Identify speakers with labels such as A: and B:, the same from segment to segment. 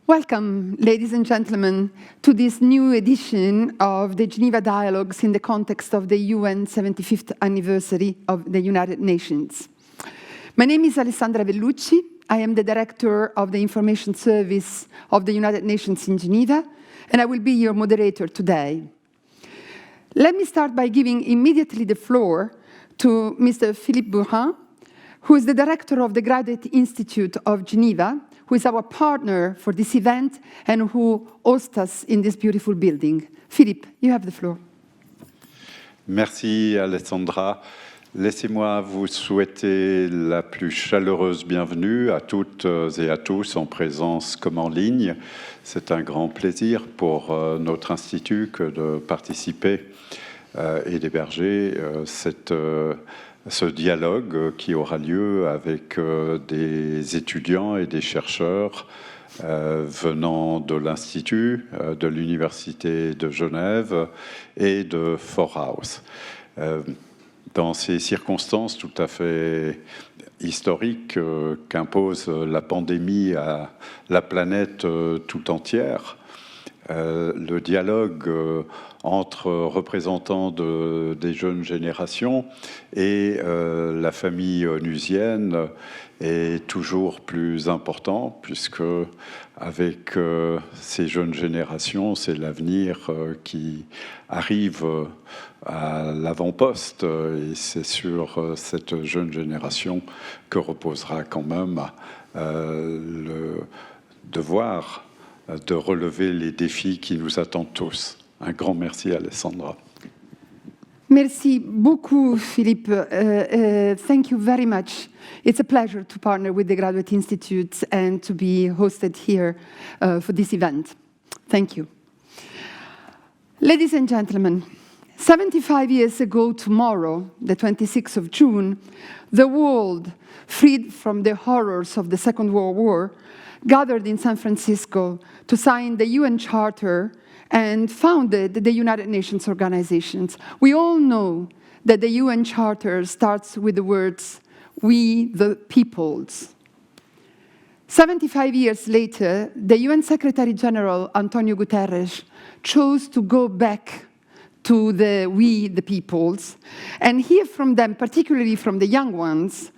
A: Welcome, ladies and gentlemen, to this new edition of the Geneva Dialogues in the context of the UN75th anniversary of the United Nations. My name is Alessandra Vellucci. I am the Director of the Information Service of the United Nations in Geneva, and I will be your moderator today. Let me start by giving immediately the floor to Mr. Philippe Bourin, who is the Director of the Graduate Institute of Geneva, who is our partner for this event and who hosts us in this beautiful building. Philippe, you have the floor.
B: Merci Alessandra. Laissez-moi vous souhaiter la plus chaleureuse bienvenue à toutes et à tous en présence comme en ligne. C'est un grand plaisir pour notre institut que de participer et d'héberger ce dialogue qui aura lieu avec des étudiants et des chercheurs venant de l'Institut, de l'Université de Genève et de foraus. Dans ces circonstances tout à fait historiques qu'impose la pandémie à la planète tout entière, le dialogue entre représentants des jeunes générations et la famille onusienne est toujours plus important, puisque avec ces jeunes générations, c'est l'avenir qui arrive à l'avant-poste, et c'est sur cette jeune génération que reposera quand même le devoir de relever les défis qui nous attendent tous. Un grand merci, Alessandra.
A: Merci beaucoup, Philippe. Thank you very much. It's a pleasure to partner with the Graduate Institute and to be hosted here for this event. Thank you. Ladies and gentlemen, 75 years ago tomorrow, the 26th of June, the world, freed from the horrors of the Second World War, gathered in San Francisco to sign the UN Charter and founded the United Nations organizations. We all know that the UN Charter starts with the words, "We the peoples." 75 years later, the UN Secretary General, Antonio Guterres, chose to go back to the "we the peoples" and hear from them, particularly from the young ones,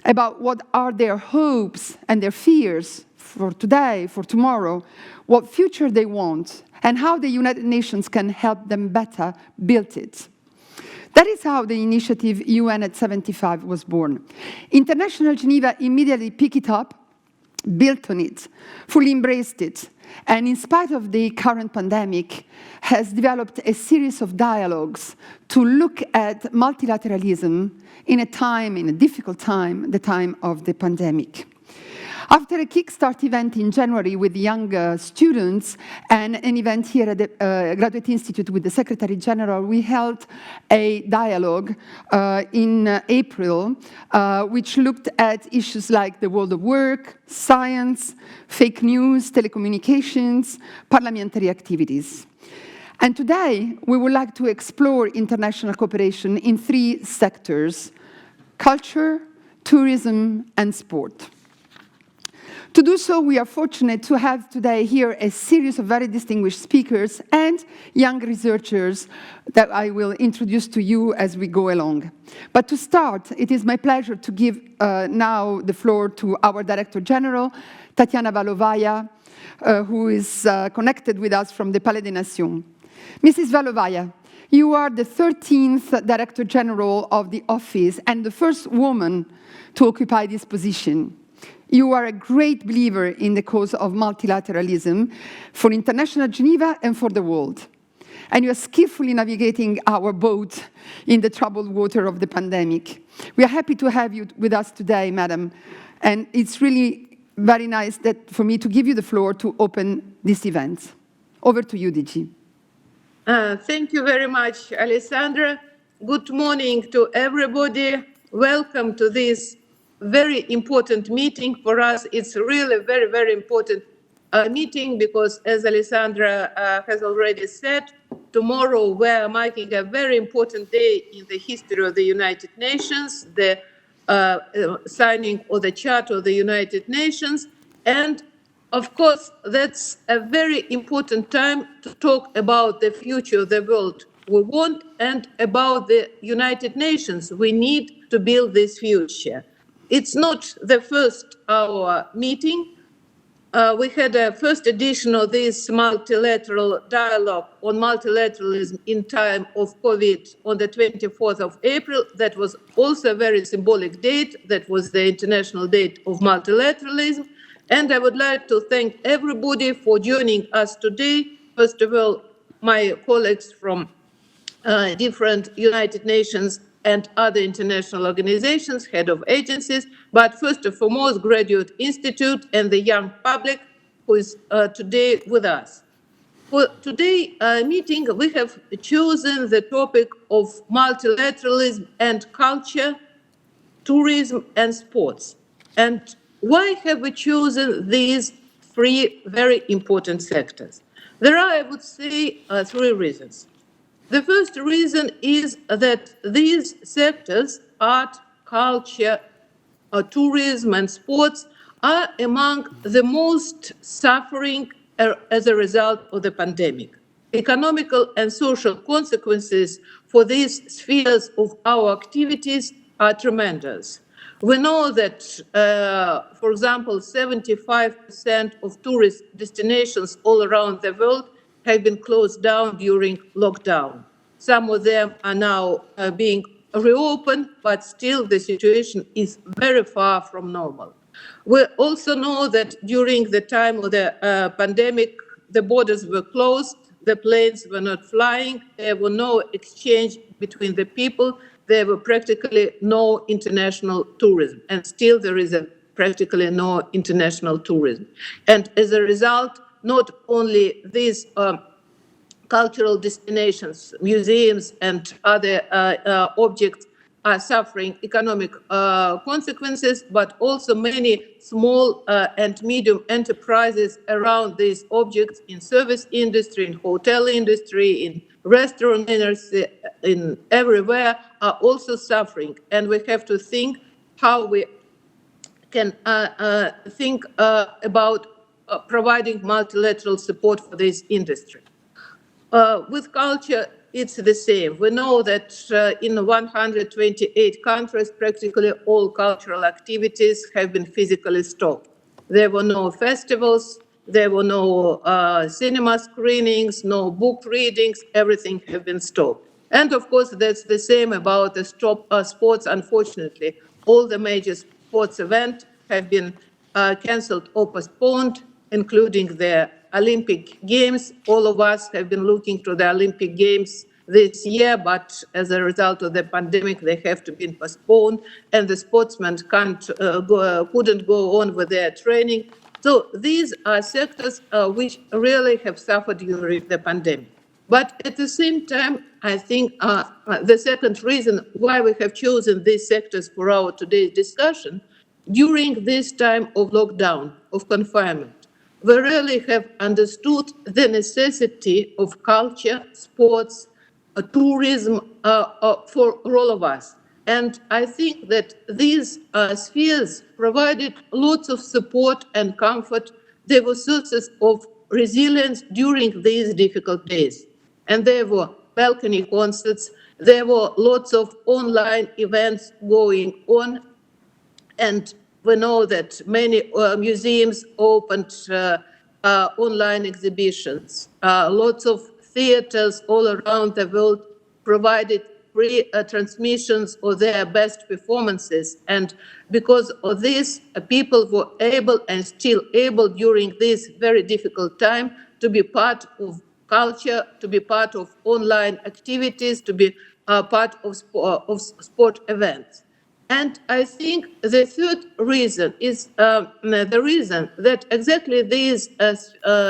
A: about what are their hopes and their fears for today, for tomorrow, what future they want, and how the United Nations can help them better build it. That is how the initiative UN75 was born. International Geneva immediately picked it up, built on it, fully embraced it, and in spite of the current pandemic, has developed a series of dialogues to look at multilateralism in a difficult time, the time of the pandemic. After a kickstart event in January with young students and an event here at the Graduate Institute with the Secretary General, we held a dialogue in April, which looked at issues like the world of work, science, fake news, telecommunications, parliamentary activities. And today, we would like to explore international cooperation in 3 sectors: culture, tourism, and sport. To do so, we are fortunate to have today here a series of very distinguished speakers and young researchers that I will introduce to you as we go along. But to start, it is my pleasure to give now the floor to our Director General, Tatiana Valovaya, who is connected with us from the Palais des Nations. Mrs. Valovaya, you are the 13th Director General of the office and the first woman to occupy this position. You are a great believer in the cause of multilateralism for International Geneva and for the world. And you are skillfully navigating our boat in the troubled water of the pandemic. We are happy to have you with us today, Madam. And it's really very nice for me to give you the floor to open this event. Over to you, DG.
C: Thank you very much, Alessandra. Good morning to everybody. Welcome to this very important meeting for us. It's really a very, very important meeting because, as Alessandra has already said, tomorrow we're marking a very important day in the history of the United Nations, the signing of the Charter of the United Nations, and of course, that's a very important time to talk about the future of the world we want and about the United Nations we need to build this future. It's not the first our meeting. We had a first edition of this multilateral dialogue on multilateralism in time of COVID on the 24th of April. That was also a very symbolic date. That was the International Date of Multilateralism. And I would like to thank everybody for joining us today. First of all, my colleagues from different United Nations and other international organizations, head of agencies, but first and foremost, Graduate Institute and the young public who is today with us. For today's meeting, we have chosen the topic of multilateralism and culture, tourism and sports. And why have we chosen these three very important sectors? There are, I would say, three reasons. The first reason is that these sectors, art, culture, tourism and sports, are among the most suffering as a result of the pandemic. Economical and social consequences for these spheres of our activities are tremendous. We know that, for example, 75% of tourist destinations all around the world have been closed down during lockdown. Some of them are now being reopened, but still the situation is very far from normal. We also know that during the time of the pandemic, the borders were closed, the planes were not flying, there were no exchange between the people, there were practically no international tourism, and still there is practically no international tourism. And as a result, not only these cultural destinations, museums, and other objects are suffering economic consequences, but also many small and medium enterprises around these objects in service industry, in hotel industry, in restaurant industry, in everywhere are also suffering. And we have to think how we can think about providing multilateral support for this industry. With culture, it's the same. We know that in 128 countries, practically all cultural activities have been physically stopped. There were no festivals, there were no cinema screenings, no book readings, everything has been stopped. And of course, that's the same about the sports, unfortunately. All the major sports events have been cancelled or postponed, including the Olympic Games. All of us have been looking to the Olympic Games this year, but as a result of the pandemic, they have to be postponed, and the sportsmen couldn't go on with their training. So these are sectors which really have suffered during the pandemic. But at the same time, I think the second reason why we have chosen these sectors for our today's discussion, during this time of lockdown, of confinement, we really have understood the necessity of culture, sports, tourism for all of us. And I think that these spheres provided lots of support and comfort. They were sources of resilience during these difficult days. And there were balcony concerts, there were lots of online events going on, and we know that many museums opened online exhibitions. Lots of theaters all around the world provided free transmissions of their best performances. And because of this, people were able and still able during this very difficult time to be part of culture, to be part of online activities, to be part of sport events. And I think the third reason is the reason that exactly these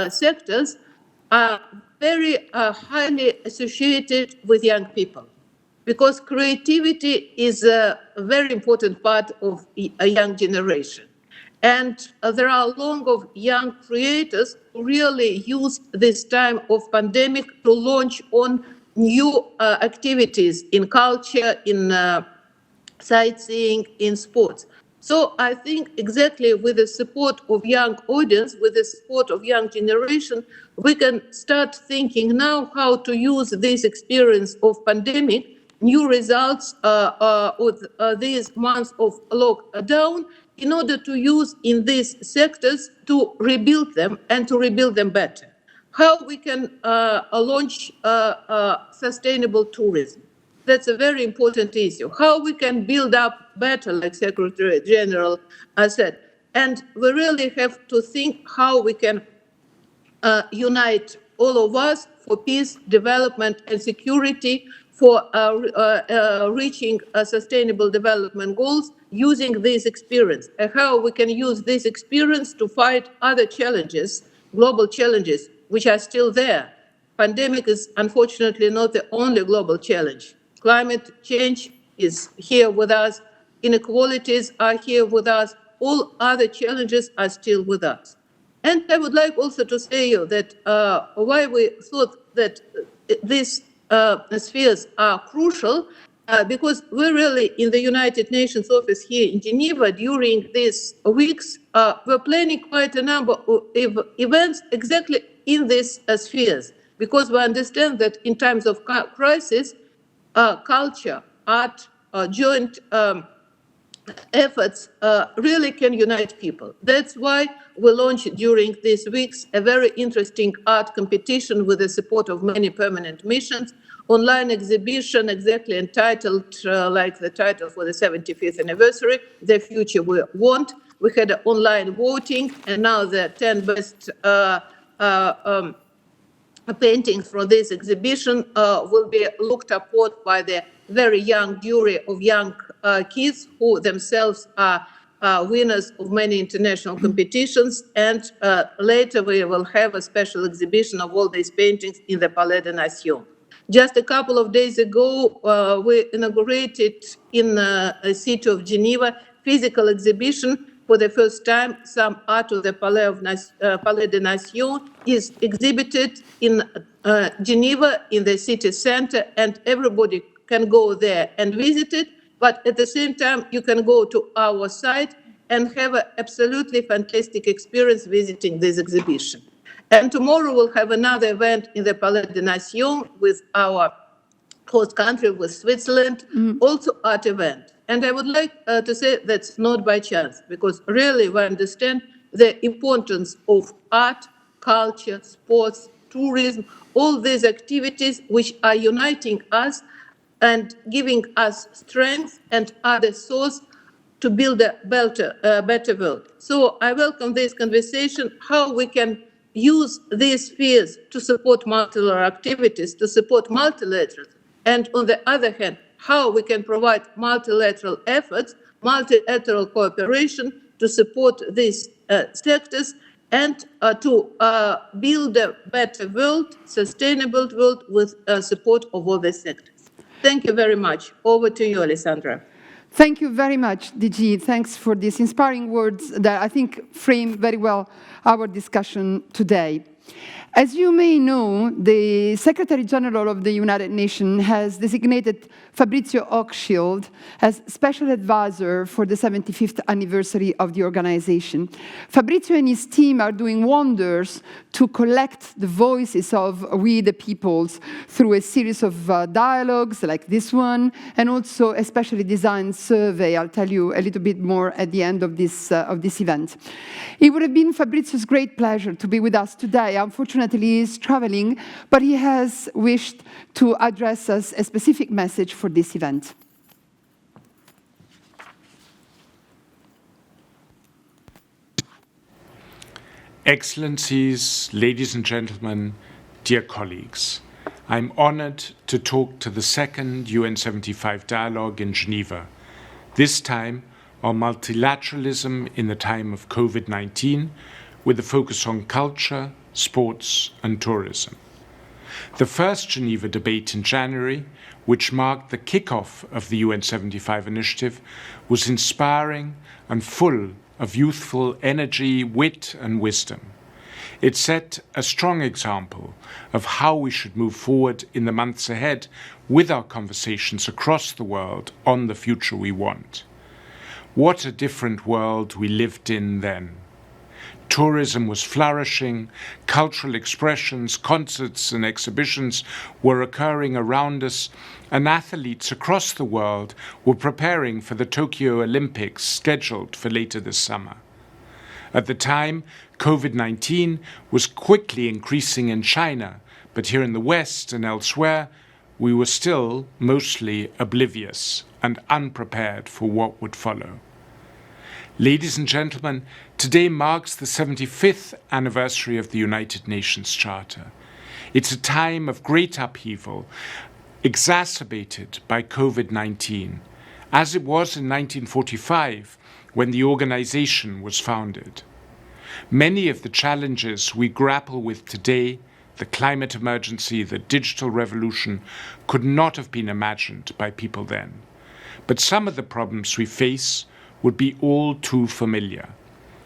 C: sectors are very highly associated with young people, because creativity is a very important part of a young generation. And there are a lot of young creators who really used this time of pandemic to launch on new activities in culture, in sightseeing, in sports. So I think exactly with the support of young audience, with the support of young generation, we can start thinking now how to use this experience of pandemic, new results of these months of lockdown, in order to use in these sectors to rebuild them and to rebuild them better. How we can launch sustainable tourism. That's a very important issue. How we can build up better, like Secretary General said. And we really have to think how we can unite all of us for peace, development, and security, for reaching sustainable development goals using this experience, and how we can use this experience to fight other challenges, global challenges, which are still there. Pandemic is unfortunately not the only global challenge. Climate change is here with us. Inequalities are here with us. All other challenges are still with us. And I would like also to say that why we thought that these spheres are crucial, because we really, in the United Nations office here in Geneva, during these weeks, we're planning quite a number of events exactly in these spheres, because we understand that in times of crisis, culture, art, joint efforts really can unite people. That's why we launched during these weeks a very interesting art competition with the support of many permanent missions, online exhibition exactly entitled like the title for the 75th anniversary, The Future We Want. We had an online voting, and now the 10 best paintings from this exhibition will be looked upon by the very young jury of young kids who themselves are winners of many international competitions. And later we will have a special exhibition of all these paintings in the Palais des Nations. Just a couple of days ago, we inaugurated in the city of Geneva physical exhibition. For the first time, some art of the Palais des Nations is exhibited in Geneva, in the city center, and everybody can go there and visit it. But at the same time, you can go to our site and have an absolutely fantastic experience visiting this exhibition. And tomorrow we'll have another event in the Palais des Nations with our host country, with Switzerland, also art event. And I would like to say that's not by chance, because really we understand the importance of art, culture, sports, tourism, all these activities which are uniting us and giving us strength and other source to build a better world. So I welcome this conversation, how we can use these spheres to support multilateral activities, to support multilateralism, and on the other hand, how we can provide multilateral efforts, multilateral cooperation to support these sectors and to build a better world, sustainable world with support of all these sectors. Thank you very much. Over to you, Alessandra.
A: Thank you very much, DG. Thanks for these inspiring words that I think frame very well our discussion today. As you may know, the Secretary General of the United Nations has designated Fabrizio Hochschild as Special Advisor for the 75th anniversary of the organization. Fabrizio and his team are doing wonders to collect the voices of we the peoples through a series of dialogues like this one, and also a specially designed survey. I'll tell you a little bit more at the end of this event. It would have been Fabrizio's great pleasure to be with us today. Unfortunately, he is traveling, but he has wished to address us a specific message for this event.
D: Excellencies, ladies and gentlemen, dear colleagues, I'm honored to talk to the second UN75 Dialogue in Geneva, this time on multilateralism in the time of COVID-19, with a focus on culture, sports and tourism. The first Geneva debate in January, which marked the kickoff of the UN75 initiative, was inspiring and full of youthful energy, wit and wisdom. It set a strong example of how we should move forward in the months ahead with our conversations across the world on the future we want. What a different world we lived in then. Tourism was flourishing, cultural expressions, concerts and exhibitions were occurring around us, and athletes across the world were preparing for the Tokyo Olympics scheduled for later this summer. At the time, Covid-19 was quickly increasing in China, but here in the West and elsewhere, we were still mostly oblivious and unprepared for what would follow. Ladies and gentlemen, today marks the 75th anniversary of the United Nations Charter. It's a time of great upheaval, exacerbated by COVID-19, as it was in 1945 when the organization was founded. Many of the challenges we grapple with today, the climate emergency, the digital revolution, could not have been imagined by people then. But some of the problems we face would be all too familiar.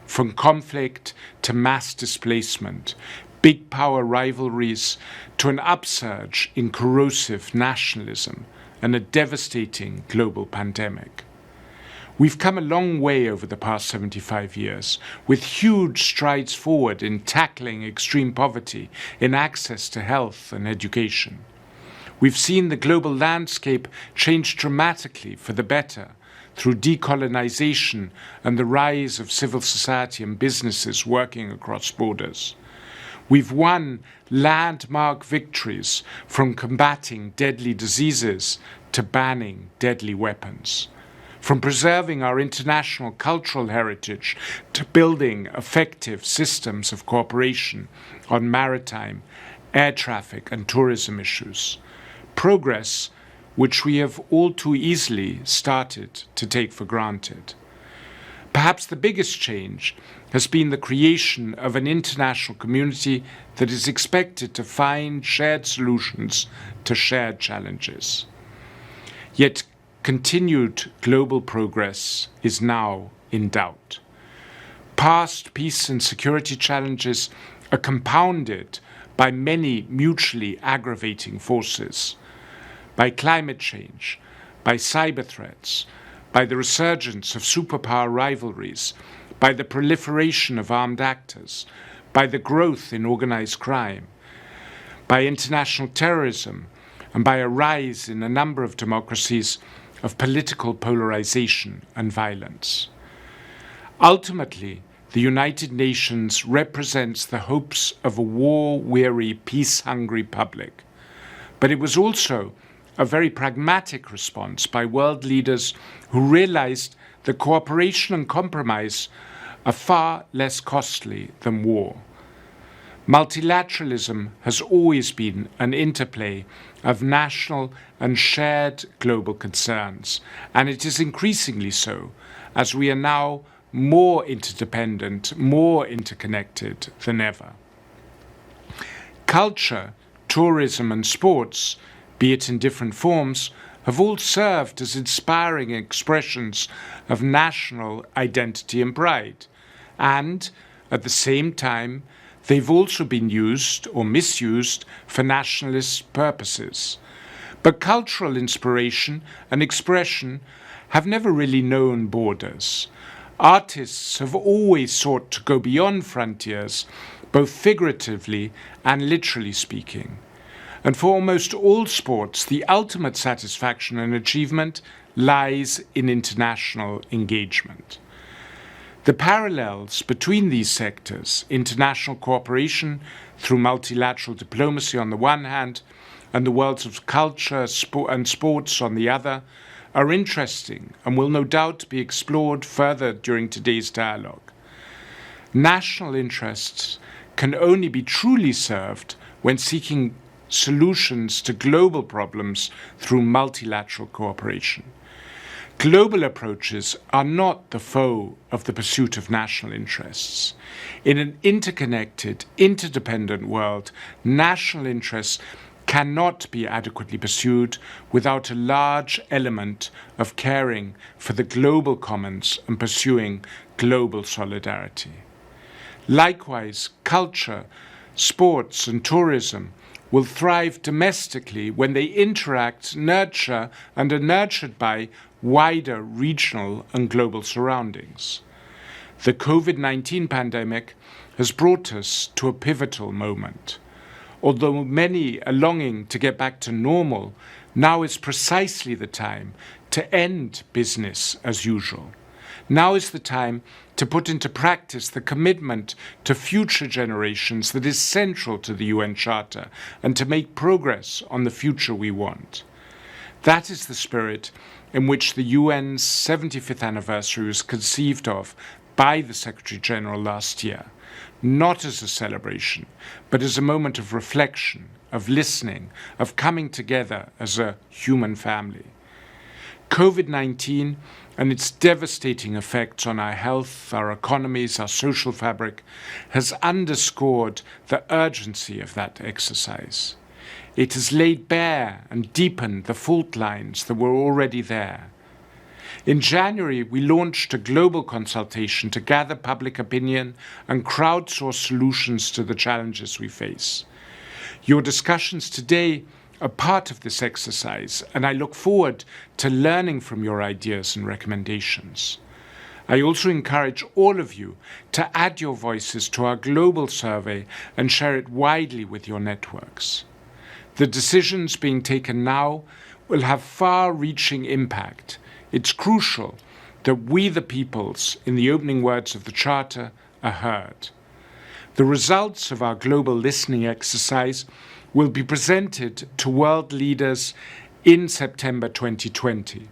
D: From conflict to mass displacement, big power rivalries to an upsurge in corrosive nationalism and a devastating global pandemic. We've come a long way over the past 75 years, with huge strides forward in tackling extreme poverty, in access to health and education. We've seen the global landscape change dramatically for the better through decolonization and the rise of civil society and businesses working across borders. We've won landmark victories from combating deadly diseases to banning deadly weapons, from preserving our international cultural heritage to building effective systems of cooperation on maritime, air traffic and tourism issues. Progress which we have all too easily started to take for granted. Perhaps the biggest change has been the creation of an international community that is expected to find shared solutions to shared challenges. Yet continued global progress is now in doubt. Past peace and security challenges are compounded by many mutually aggravating forces, by climate change, by cyber threats, by the resurgence of superpower rivalries, by the proliferation of armed actors, by the growth in organized crime, by international terrorism, and by a rise in a number of democracies of political polarization and violence. Ultimately, the United Nations represents the hopes of a war-weary, peace-hungry public. But it was also a very pragmatic response by world leaders who realized that cooperation and compromise are far less costly than war. Multilateralism has always been an interplay of national and shared global concerns, and it is increasingly so as we are now more interdependent, more interconnected than ever. Culture, tourism and sports, be it in different forms, have all served as inspiring expressions of national identity and pride. And, at the same time, they've also been used or misused for nationalist purposes. But cultural inspiration and expression have never really known borders. Artists have always sought to go beyond frontiers, both figuratively and literally speaking. And for almost all sports, the ultimate satisfaction and achievement lies in international engagement. The parallels between these sectors, international cooperation through multilateral diplomacy on the one hand, and the worlds of culture and sports on the other, are interesting and will no doubt be explored further during today's dialogue. National interests can only be truly served when seeking solutions to global problems through multilateral cooperation. Global approaches are not the foe of the pursuit of national interests. In an interconnected, interdependent world, national interests cannot be adequately pursued without a large element of caring for the global commons and pursuing global solidarity. Likewise, culture, sports and tourism will thrive domestically when they interact, nurture, and are nurtured by wider regional and global surroundings. The COVID-19 pandemic has brought us to a pivotal moment. Although many are longing to get back to normal, now is precisely the time to end business as usual. Now is the time to put into practice the commitment to future generations that is central to the UN Charter and to make progress on the future we want. That is the spirit in which the UN's 75th anniversary was conceived of by the Secretary-General last year, not as a celebration, but as a moment of reflection, of listening, of coming together as a human family. COVID-19 and its devastating effects on our health, our economies, our social fabric, has underscored the urgency of that exercise. It has laid bare and deepened the fault lines that were already there. In January, we launched a global consultation to gather public opinion and crowdsource solutions to the challenges we face. Your discussions today are part of this exercise, and I look forward to learning from your ideas and recommendations. I also encourage all of you to add your voices to our global survey and share it widely with your networks. The decisions being taken now will have far-reaching impact. It's crucial that we, the peoples, in the opening words of the Charter, are heard. The results of our global listening exercise will be presented to world leaders in September 2020,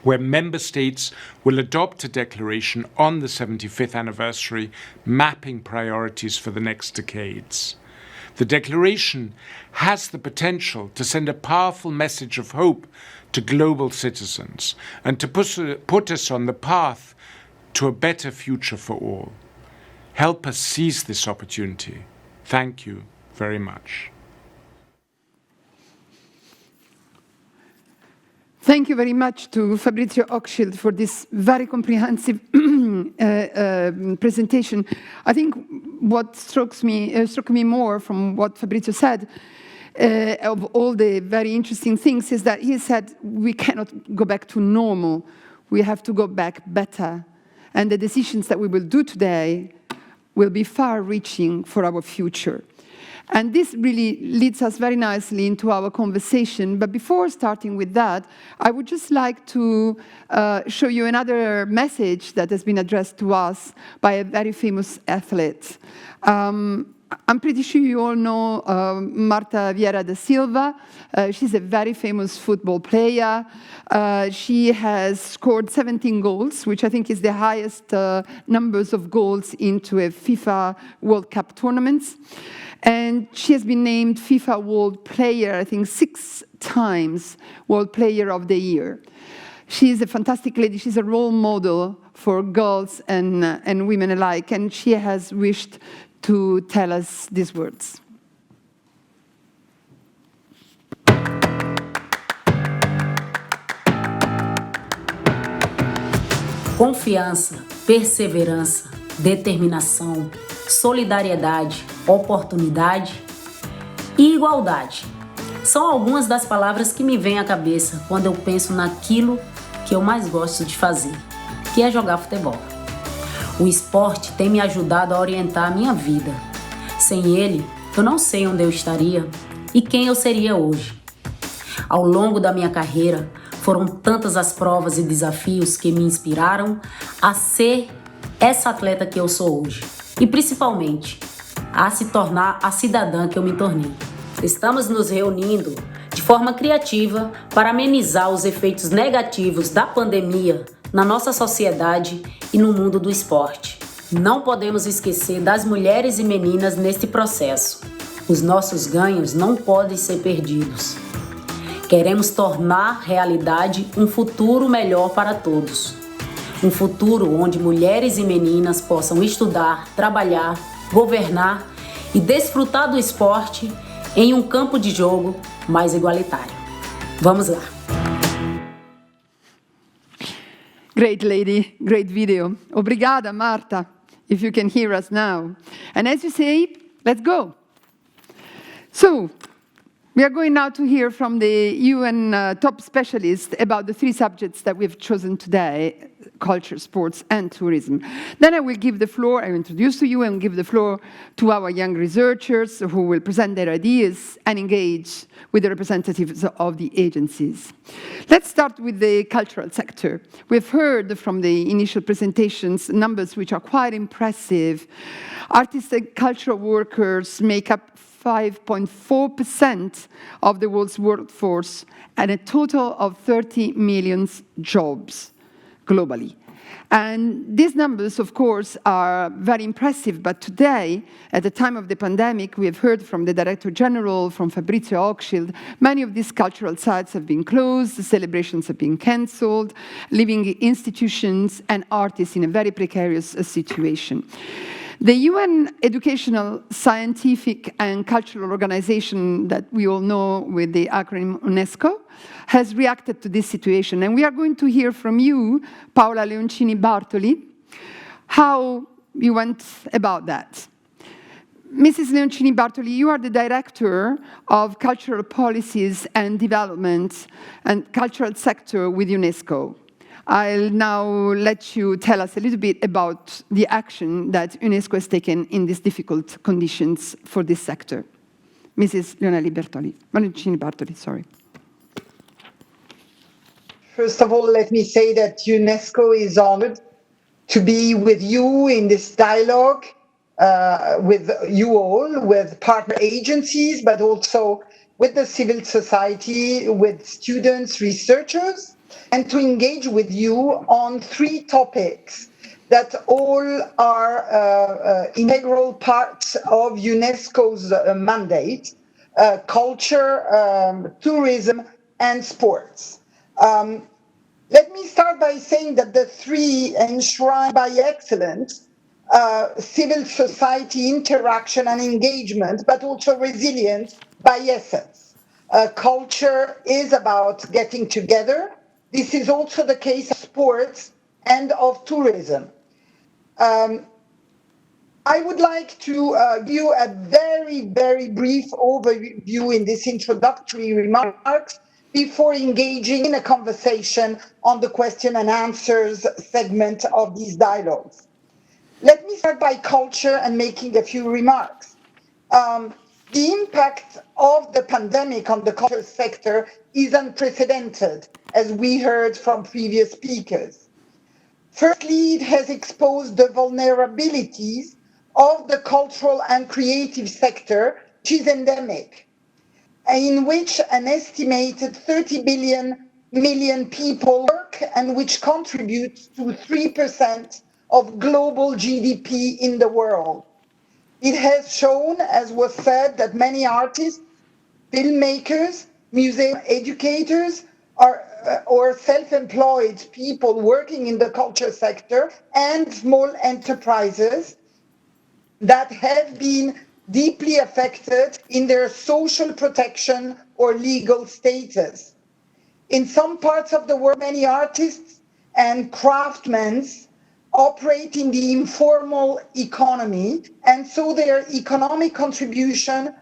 D: where member states will adopt a declaration on the 75th anniversary, mapping priorities for the next decades. The declaration has the potential to send a powerful message of hope to global citizens and to put us on the path to a better future for all. Help us seize this opportunity. Thank you very much.
A: Thank you very much to Fabrizio Hochschild for this very comprehensive presentation. I think what struck me more from what Fabrizio said, of all the very interesting things, is that he said we cannot go back to normal. We have to go back better. And the decisions that we will do today will be far-reaching for our future. And this really leads us very nicely into our conversation. But before starting with that, I would just like to show you another message that has been addressed to us by a very famous athlete. I'm pretty sure you all know Marta Vieira da Silva. She's a very famous football player. She has scored 17 goals, which I think is the highest numbers of goals into a FIFA World Cup tournaments. And she has been named FIFA World Player, I think 6 times World Player of the Year. She is a fantastic lady. She's a role model for girls and women alike. And she has wished to tell us these words.
E: Confiança, perseverança, determinação, solidariedade, oportunidade e igualdade. São algumas das palavras que me vêm à cabeça quando eu penso naquilo que eu mais gosto de fazer, que é jogar futebol. O esporte tem me ajudado a orientar a minha vida. Sem ele, eu não sei onde eu estaria e quem eu seria hoje. Ao longo da minha carreira, foram tantas as provas e desafios que me inspiraram a ser essa atleta que eu sou hoje. E principalmente, a se tornar a cidadã que eu me tornei. Estamos nos reunindo de forma criativa para amenizar os efeitos negativos da pandemia na nossa sociedade e no mundo do esporte. Não podemos esquecer das mulheres e meninas neste processo. Os nossos ganhos não podem ser perdidos. Queremos tornar realidade um futuro melhor para todos. Um futuro onde mulheres e meninas possam estudar, trabalhar, governar e desfrutar do esporte em um campo de jogo mais igualitário. Vamos lá!
A: Great lady, great video. Obrigada, Marta, if you can hear us now. And as you say, let's go. So, We are going now to hear from the UN top specialist about the three subjects that we've chosen today: culture, sports, and tourism. Then I will give the floor, I will introduce to you and give the floor to our young researchers who will present their ideas and engage with the representatives of the agencies. Let's start with the cultural sector. We've heard from the initial presentations numbers which are quite impressive. Artists and cultural workers make up 5.4% of the world's workforce and a total of 30 million jobs globally. And these numbers, of course, are very impressive, but today, at the time of the pandemic, we have heard from the Director General, from Fabrizio Hochschild, many of these cultural sites have been closed, the celebrations have been cancelled, leaving institutions and artists in a very precarious situation. The UN Educational, Scientific and Cultural Organization that we all know with the acronym UNESCO has reacted to this situation. And we are going to hear from you, Paola Leoncini-Bartoli, how you went about that. Mrs. Leoncini-Bartoli, you are the Director of Cultural Policies and Development and Cultural Sector with UNESCO. I'll now let you tell us a little bit about the action that UNESCO has taken in these difficult conditions for this sector. Mrs. Leoncini-Bartoli, sorry.
F: First of all, let me say that UNESCO is honored to be with you in this dialogue, with you all, with partner agencies, but also with the civil society, with students, researchers, and to engage with you on three topics that all are integral parts of UNESCO's mandate: culture, tourism, and sports. Let me start by saying that the three enshrine by excellence civil society interaction and engagement, but also resilience by essence. Culture is about getting together. This is also the case of sports and of tourism. I would like to give you a very, very brief overview in this introductory remarks before engaging in a conversation on the question and answers segment of these dialogues. Let me start by culture and making a few remarks. The impact of the pandemic on the culture sector is unprecedented, as we heard from previous speakers. Firstly, it has exposed the vulnerabilities of the cultural and creative sector, which is endemic, in which an estimated 30 million people work and which contributes to 3% of global GDP in the world. It has shown, as was said, that many artists, filmmakers, museum educators, or self-employed people working in the culture sector and small enterprises that have been deeply affected in their social protection or legal status. In some parts of the world, many artists and craftsmen operate in the informal economy, and so their economic contribution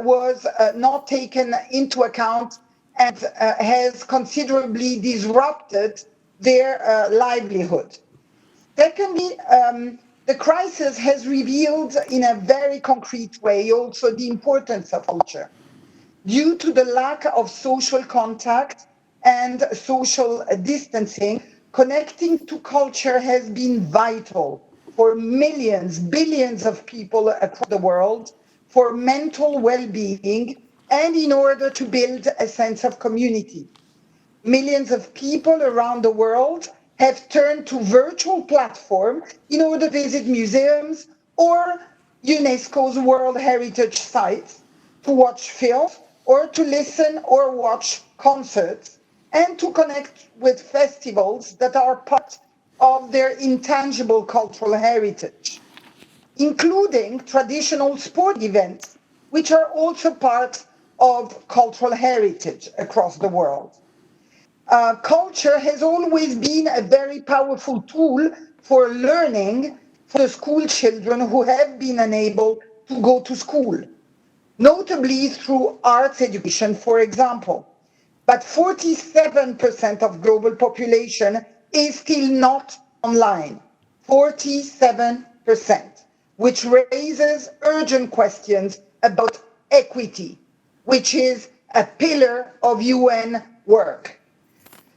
F: was not taken into account and has considerably disrupted their livelihood. Secondly, the crisis has revealed in a very concrete way also the importance of culture. Due to the lack of social contact and social distancing, connecting to culture has been vital for millions, billions of people across the world, for mental well-being, and in order to build a sense of community. Millions of people around the world have turned to virtual platforms in order to visit museums or UNESCO's World Heritage sites, to watch films, or to listen or watch concerts, and to connect with festivals that are part of their intangible cultural heritage, including traditional sport events, which are also part of cultural heritage across the world. Culture has always been a very powerful tool for learning for the school children who have been unable to go to school. notably through arts education, for example. But 47% of global population is still not online. 47%, which raises urgent questions about equity, which is a pillar of UN work.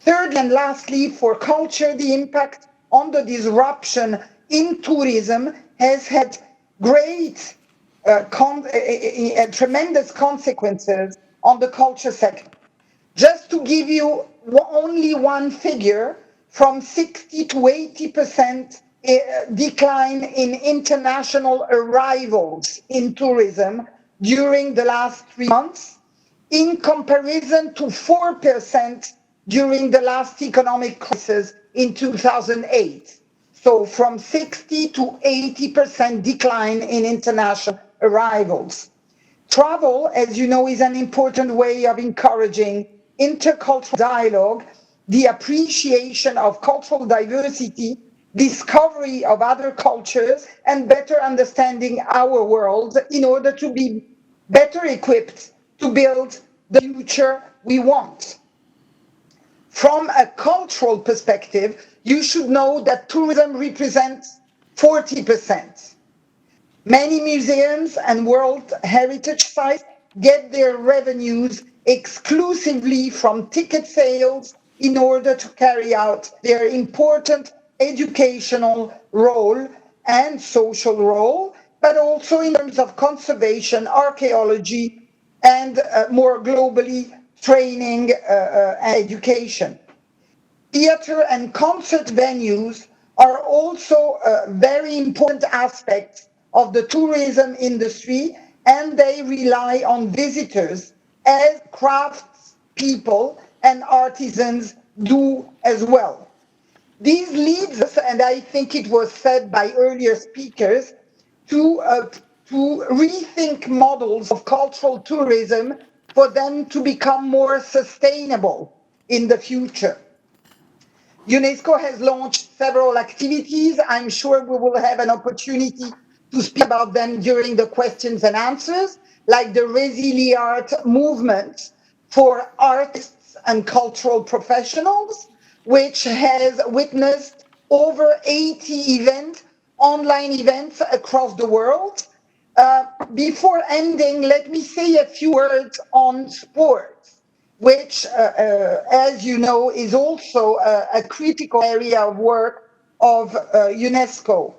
F: Third and lastly, for culture, the impact on the disruption in tourism has had great, tremendous consequences on the culture sector. Just to give you only one figure, from 60 to 80% decline in international arrivals in tourism during the last 3 months, in comparison to 4% during the last economic crisis in 2008. So from 60 to 80% decline in international arrivals. Travel, as you know, is an important way of encouraging intercultural dialogue, the appreciation of cultural diversity, discovery of other cultures, and better understanding our world in order to be better equipped to build the future we want. From a cultural perspective, you should know that tourism represents 40%. Many museums and World Heritage sites get their revenues exclusively from ticket sales in order to carry out their important educational role and social role, but also in terms of conservation, archaeology, and more globally, training and education. Theater and concert venues are also very important aspects of the tourism industry, and they rely on visitors as craftspeople and artisans do as well. This leads us, and I think it was said by earlier speakers, to rethink models of cultural tourism for them to become more sustainable in the future. UNESCO has launched several activities. I'm sure we will have an opportunity to speak about them during the questions and answers, like the Resiliart movement for artists and cultural professionals, which has witnessed over 80 online events across the world. Before ending, let me say a few words on sports, which, as you know, is also a critical area of work of UNESCO.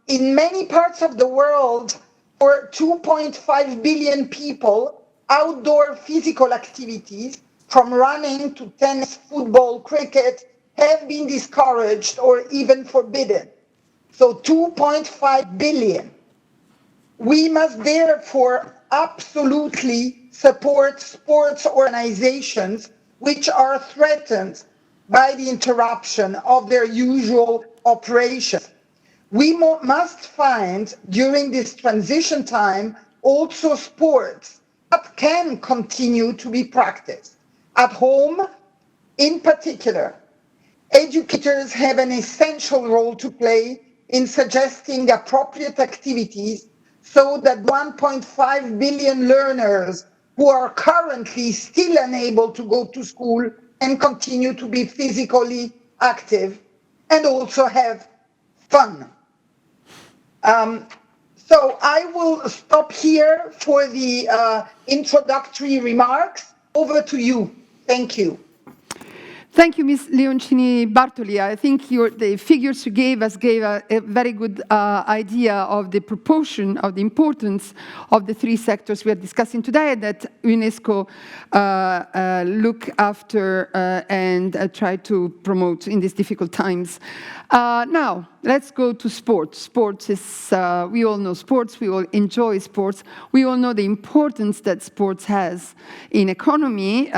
F: In many parts of the world, for 2.5 billion people, outdoor physical activities, from running to tennis, football, cricket, have been discouraged or even forbidden. So 2.5 billion. We must therefore absolutely support sports organizations which are threatened by the interruption of their usual operations. We must find, during this transition time, also sports that can continue to be practiced. At home, in particular, educators have an essential role to play in suggesting appropriate activities so that 1.5 billion learners who are currently still unable to go to school and continue to be physically active and also have fun. So I will stop here for the introductory remarks. Over to you. Thank you.
A: Thank you, Ms. Leoncini Bartoli. I think the figures you gave us gave a very good idea of the proportion of the importance of the three sectors we are discussing today that UNESCO look after and try to promote in these difficult times. Now, let's go to sports. Sports is, we all know sports, we all enjoy sports. We all know the importance that sports has in economy.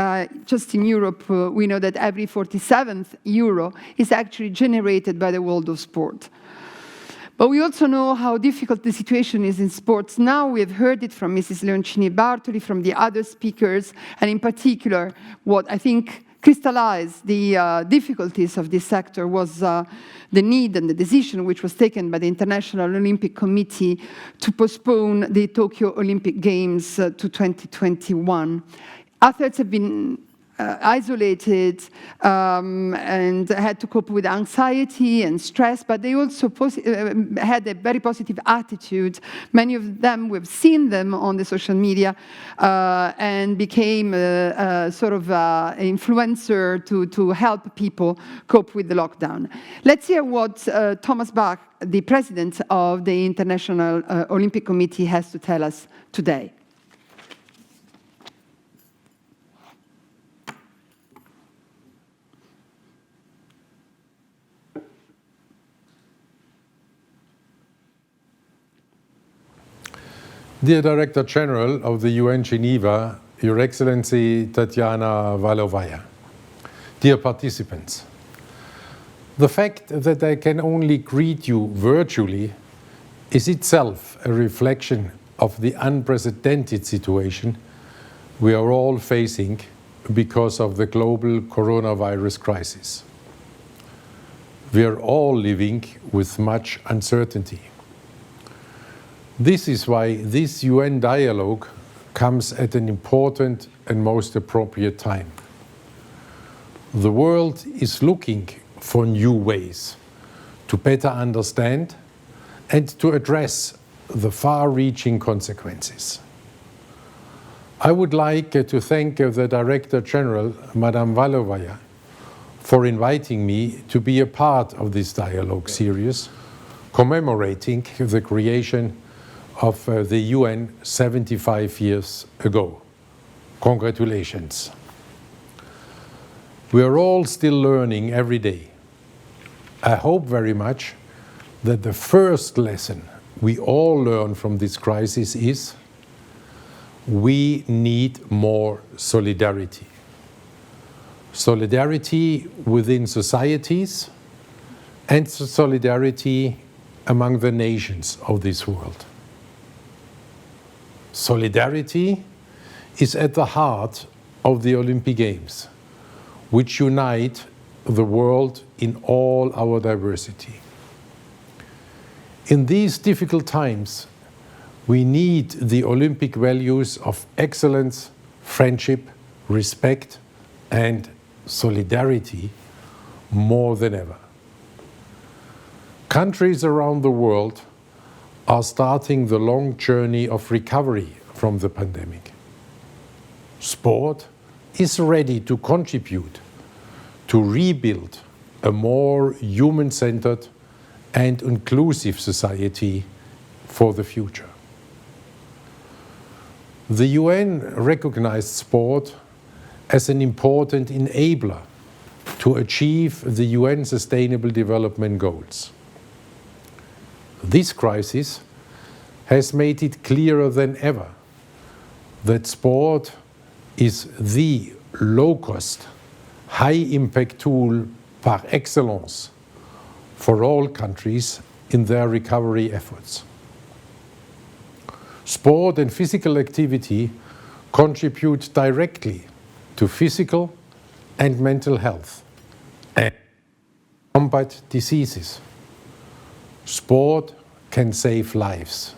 A: Just in Europe, we know that every 47th euro is actually generated by the world of sport. But we also know how difficult the situation is in sports. Now we have heard it from Mrs. Leoncini Bartoli, from the other speakers, and in particular, what I think crystallized the difficulties of this sector was the need and the decision which was taken by the International Olympic Committee to postpone the Tokyo Olympic Games to 2021. Athletes have been isolated and had to cope with anxiety and stress, but they also had a very positive attitude. Many of them, we've seen them on the social media and became a sort of influencer to help people cope with the lockdown. Let's hear what Thomas Bach, the president of the International Olympic Committee, has to tell us today.
G: Dear Director General of the UN Geneva, Your Excellency Tatiana Valovaya, dear participants, the fact that I can only greet you virtually is itself a reflection of the unprecedented situation we are all facing because of the global coronavirus crisis. We are all living with much uncertainty. This is why this UN dialogue comes at an important and most appropriate time. The world is looking for new ways to better understand and to address the far-reaching consequences. I would like to thank the Director General, Madame Valovaya, for inviting me to be a part of this dialogue series, commemorating the creation of the UN 75 years ago. Congratulations. We are all still learning every day. I hope very much that the first lesson we all learn from this crisis is we need more solidarity. Solidarity within societies and solidarity among the nations of this world. Solidarity is at the heart of the Olympic Games, which unite the world in all our diversity. In these difficult times, we need the Olympic values of excellence, friendship, respect, and solidarity more than ever. Countries around the world are starting the long journey of recovery from the pandemic. Sport is ready to contribute to rebuild a more human-centered and inclusive society for the future. The UN recognized sport as an important enabler to achieve the UN Sustainable Development Goals. This crisis has made it clearer than ever that sport is the low-cost, high-impact tool par excellence for all countries in their recovery efforts. Sport and physical activity contribute directly to physical and mental health and combat diseases. Sport can save lives.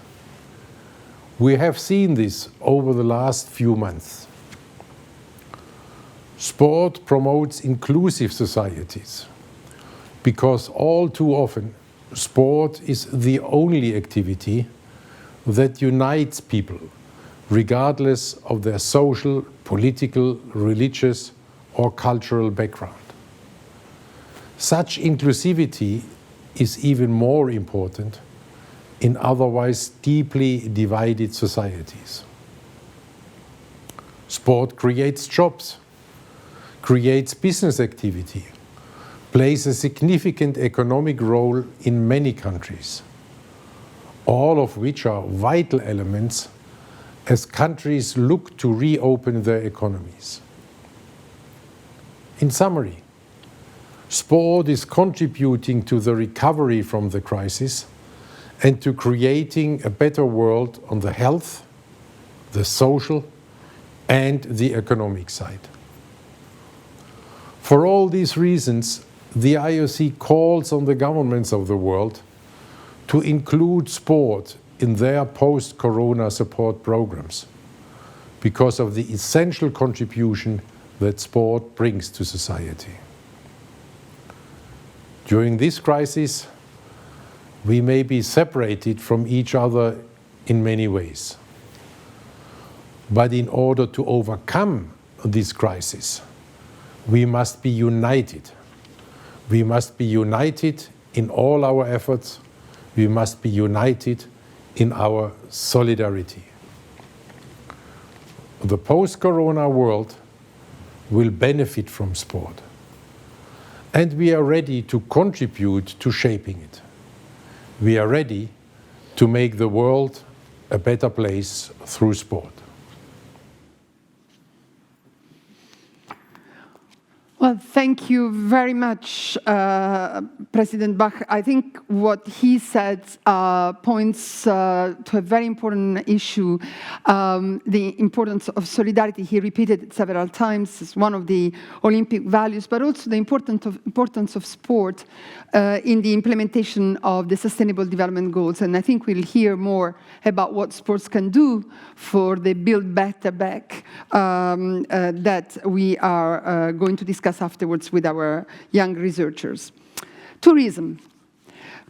G: We have seen this over the last few months. Sport promotes inclusive societies because all too often sport is the only activity that unites people regardless of their social, political, religious or cultural background. Such inclusivity is even more important in otherwise deeply divided societies. Sport creates jobs, creates business activity, plays a significant economic role in many countries, all of which are vital elements as countries look to reopen their economies. In summary, sport is contributing to the recovery from the crisis and to creating a better world on the health, the social, and the economic side. For all these reasons, the IOC calls on the governments of the world to include sport in their post-corona support programs because of the essential contribution that sport brings to society. During this crisis, we may be separated from each other in many ways. But in order to overcome this crisis, we must be united. We must be united in all our efforts. We must be united in our solidarity. The post-corona world will benefit from sport. And we are ready to contribute to shaping it. We are ready to make the world a better place through sport.
A: Well, thank you very much, President Bach. I think what he said points to a very important issue, the importance of solidarity. He repeated it several times as one of the Olympic values, but also the importance of sport in the implementation of the Sustainable Development Goals. And I think we'll hear more about what sports can do for the Build Better Back that we are going to discuss afterwards with our young researchers. Tourism.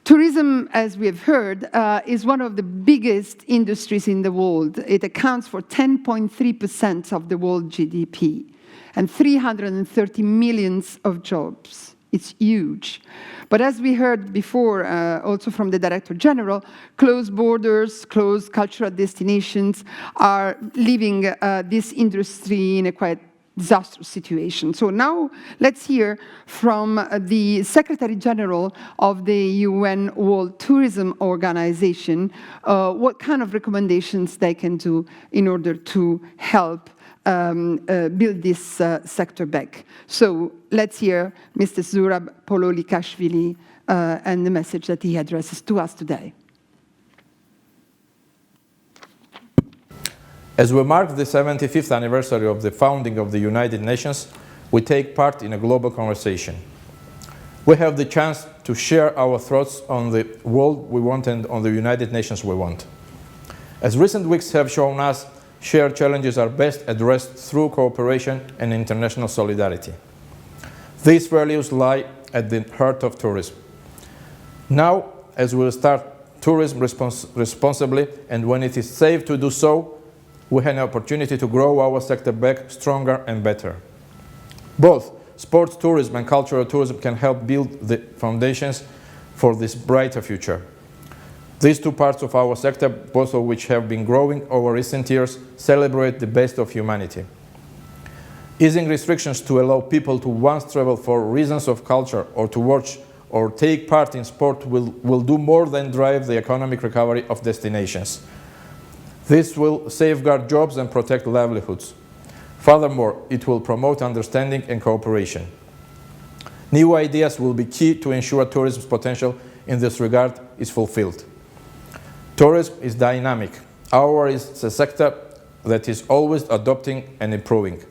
A: Tourism, as we have heard, is one of the biggest industries in the world. It accounts for 10.3% of the world GDP and 330 million of jobs. It's huge. But as we heard before, also from the Director General, closed borders, closed cultural destinations are leaving this industry in a quite disastrous situation. So now let's hear from the Secretary General of the UN World Tourism Organization what kind of recommendations they can do in order to help build this sector back. So let's hear Mr. Zurab Pololikashvili and the message that he addresses to us today.
H: As we mark the 75th anniversary of the founding of the United Nations, we take part in a global conversation. We have the chance to share our thoughts on the world we want and on the United Nations we want. As recent weeks have shown us, shared challenges are best addressed through cooperation and international solidarity. These values lie at the heart of tourism. Now, as we start tourism responsibly, and when it is safe to do so, we have an opportunity to grow our sector back stronger and better. Both sports tourism and cultural tourism can help build the foundations for this brighter future. These two parts of our sector, both of which have been growing over recent years, celebrate the best of humanity. Easing restrictions to allow people to once travel for reasons of culture or to watch or take part in sport will do more than drive the economic recovery of destinations. This will safeguard jobs and protect livelihoods. Furthermore, it will promote understanding and cooperation. New ideas will be key to ensure tourism's potential in this regard is fulfilled. Tourism is dynamic. Ours is a sector that is always adopting and improving.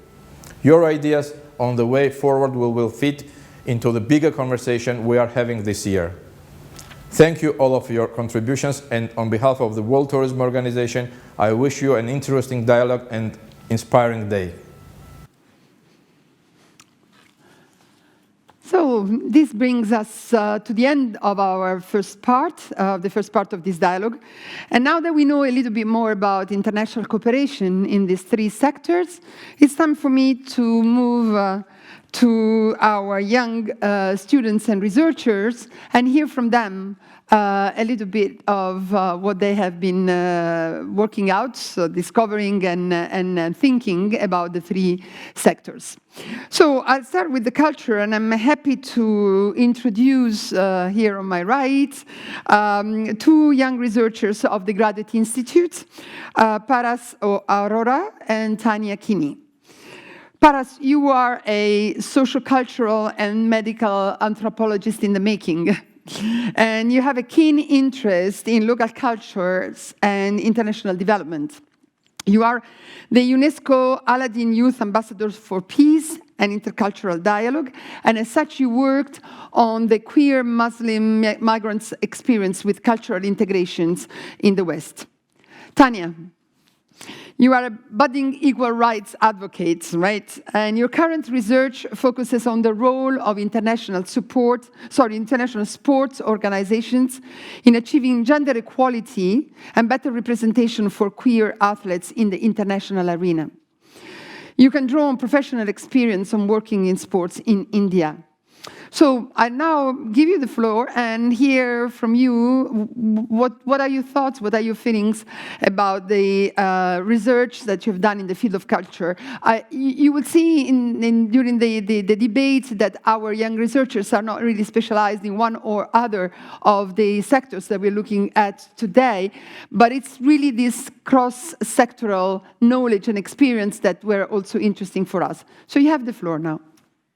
H: Your ideas on the way forward will fit into the bigger conversation we are having this year. Thank you all of your contributions, and on behalf of the World Tourism Organization, I wish you an interesting dialogue and inspiring day.
A: So this brings us to the end of our first part, the first part of this dialogue. And now that we know a little bit more about international cooperation in these three sectors, it's time for me to move to our young students and researchers and hear from them a little bit of what they have been working out, so discovering and thinking about the three sectors. So I'll start with the culture, and I'm happy to introduce here on my right two young researchers of the Graduate Institute, Paras Arora and Tanya Kini. Paras, you are a sociocultural and medical anthropologist in the making, and you have a keen interest in local cultures and international development. You are the UNESCO Aladdin Youth Ambassadors for Peace and intercultural dialogue, and as such you worked on the queer Muslim migrants' experience with cultural integrations in the West. Tanya, you are a budding equal rights advocate, right? And your current research focuses on the role of international sports organizations in achieving gender equality and better representation for queer athletes in the international arena. You can draw on professional experience on working in sports in India. So I now give you the floor and hear from you, what are your thoughts, what are your feelings about the research that you've done in the field of culture? You will see during the debate that our young researchers are not really specialized in one or other of the sectors that we're looking at today, but it's really this cross-sectoral knowledge and experience that were also interesting for us. So you have the floor now.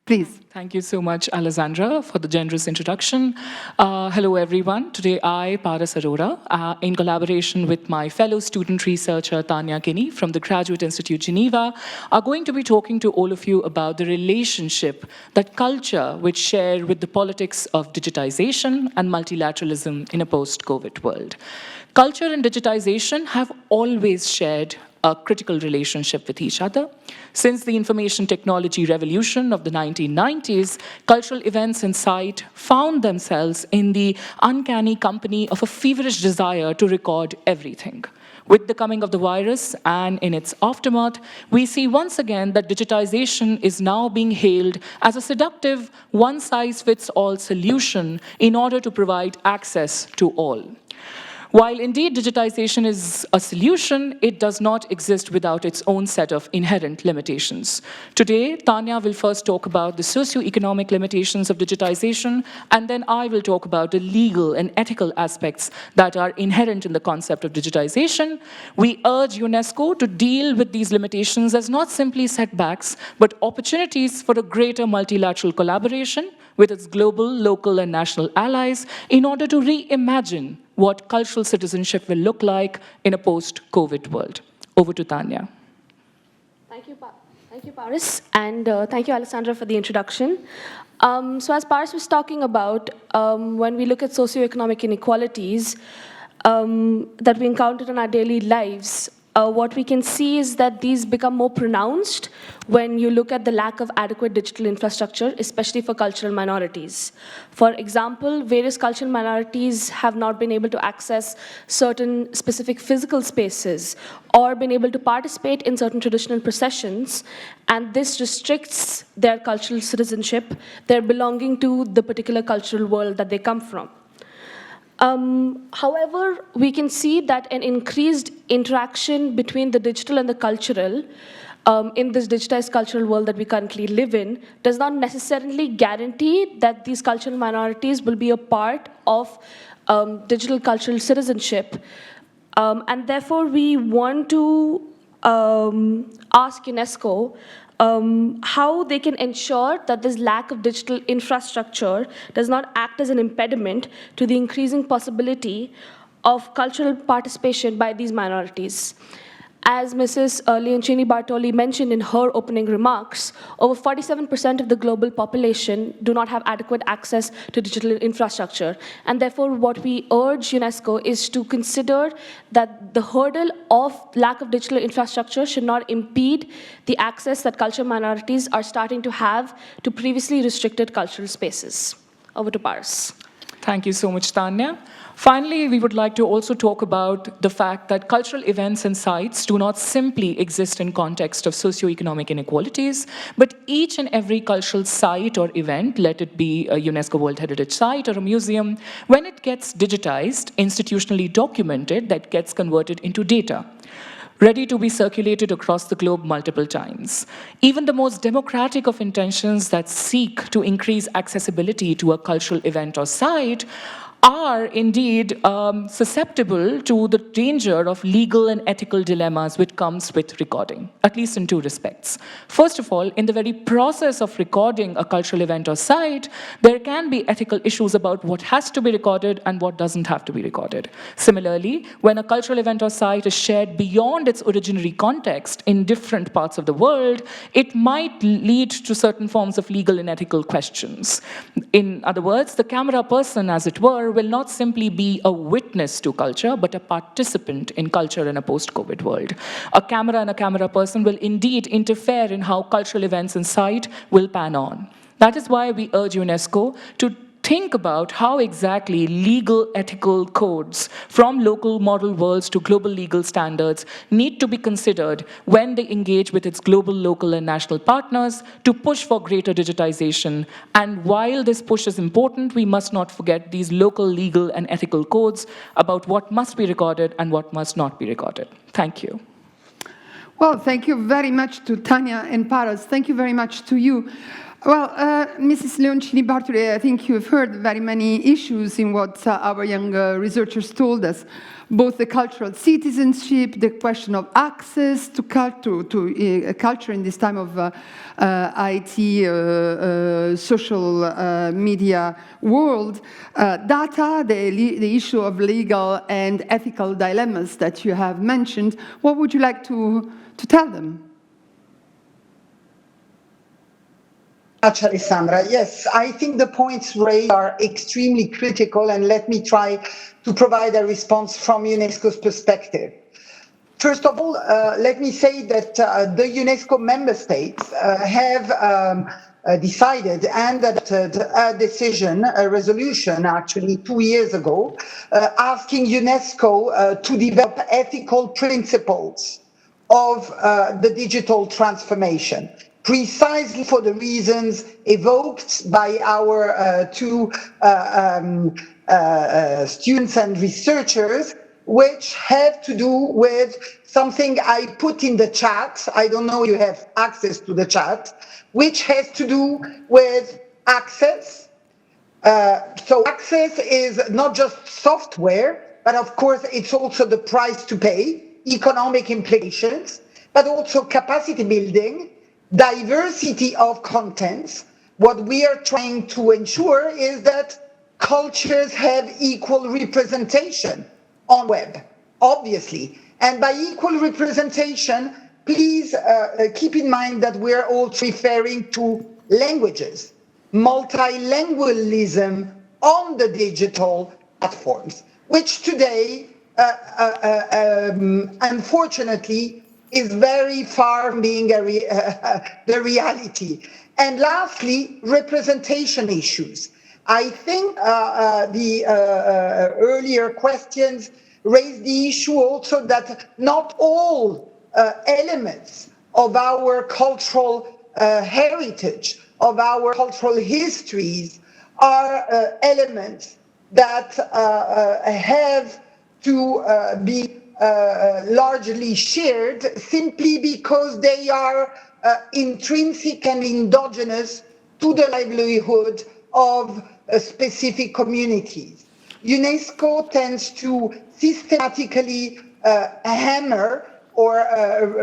A: Please.
I: Thank you so much, Alessandra, for the generous introduction. Hello, everyone. Today, I, Paris Arora, in collaboration with my fellow student researcher, Tanya Kini, from the Graduate Institute Geneva, are going to be talking to all of you about the relationship that culture would share with the politics of digitization and multilateralism in a post-COVID world. Culture and digitization have always shared a critical relationship with each other. Since the information technology revolution of the 1990s, cultural events in sight found themselves in the uncanny company of a feverish desire to record everything. With the coming of the virus and in its aftermath, we see once again that digitization is now being hailed as a seductive one-size-fits-all solution in order to provide access to all. While indeed digitization is a solution, it does not exist without its own set of inherent limitations. Today, Tanya will first talk about the socio-economic limitations of digitization, and then I will talk about the legal and ethical aspects that are inherent in the concept of digitization. We urge UNESCO to deal with these limitations as not simply setbacks, but opportunities for a greater multilateral collaboration with its global, local, and national allies in order to reimagine what cultural citizenship will look like in a post-COVID world. Over to Tanya.
J: Thank you, Paris, and thank you, Alessandra, for the introduction. So as Paris was talking about, when we look at socioeconomic inequalities that we encounter in our daily lives, what we can see is that these become more pronounced when you look at the lack of adequate digital infrastructure, especially for cultural minorities. For example, various cultural minorities have not been able to access certain specific physical spaces or been able to participate in certain traditional processions, and this restricts their cultural citizenship, their belonging to the particular cultural world that they come from. However, we can see that an increased interaction between the digital and the cultural in this digitized cultural world that we currently live in does not necessarily guarantee that these cultural minorities will be a part of digital cultural citizenship. And therefore, we want to ask UNESCO how they can ensure that this lack of digital infrastructure does not act as an impediment to the increasing possibility of cultural participation by these minorities. As Mrs. Leoncini Bartoli mentioned in her opening remarks, over 47% of the global population do not have adequate access to digital infrastructure. And therefore, what we urge UNESCO is to consider that the hurdle of lack of digital infrastructure should not impede the access that cultural minorities are starting to have to previously restricted cultural spaces. Over to Paris.
I: Thank you so much, Tanya. Finally, we would like to also talk about the fact that cultural events and sites do not simply exist in context of socioeconomic inequalities, but each and every cultural site or event, let it be a UNESCO World Heritage Site or a museum, when it gets digitized, institutionally documented, that gets converted into data, ready to be circulated across the globe multiple times. Even the most democratic of intentions that seek to increase accessibility to a cultural event or site are indeed susceptible to the danger of legal and ethical dilemmas which comes with recording, at least in two respects. First of all, in the very process of recording a cultural event or site, there can be ethical issues about what has to be recorded and what doesn't have to be recorded. Similarly, when a cultural event or site is shared beyond its originary context in different parts of the world, it might lead to certain forms of legal and ethical questions. In other words, the camera person, as it were, will not simply be a witness to culture, but a participant in culture in a post-COVID world. A camera and a camera person will indeed interfere in how cultural events and site will pan on. That is why we urge UNESCO to think about how exactly legal ethical codes from local model worlds to global legal standards need to be considered when they engage with its global, local, and national partners to push for greater digitization. And while this push is important, we must not forget these local legal and ethical codes about what must be recorded and what must not be recorded. Thank you.
A: Well, thank you very much to Tanya and Paras. Thank you very much to you. Well, Mrs. Leoncini-Bartoli, I think you've heard very many issues in what our young researchers told us, both the cultural citizenship, the question of access to culture in this time of IT, social media world, data, the issue of legal and ethical dilemmas that you have mentioned. What would you like to tell them?
F: Alessandra. Yes, I think the points raised are extremely critical, and let me try to provide a response from UNESCO's perspective. First of all, let me say that the UNESCO member states have decided and adopted a decision, a resolution actually 2 years ago, asking UNESCO to develop ethical principles of the digital transformation, precisely for the reasons evoked by our two students and researchers, which have to do with something I put in the chat. I don't know if you have access to the chat, which has to do with access. So access is not just software, but of course it's also the price to pay, economic implications, but also capacity building, diversity of contents. What we are trying to ensure is that cultures have equal representation on web, obviously. And by equal representation, please keep in mind that we're also referring to languages, multilingualism on the digital platforms, which today, unfortunately, is very far from being the reality. And lastly, representation issues. I think the earlier questions raised the issue also that not all elements of our cultural heritage, of our cultural histories, are elements that have to be largely shared simply because they are intrinsic and endogenous to the livelihood of specific communities. UNESCO tends to systematically hammer or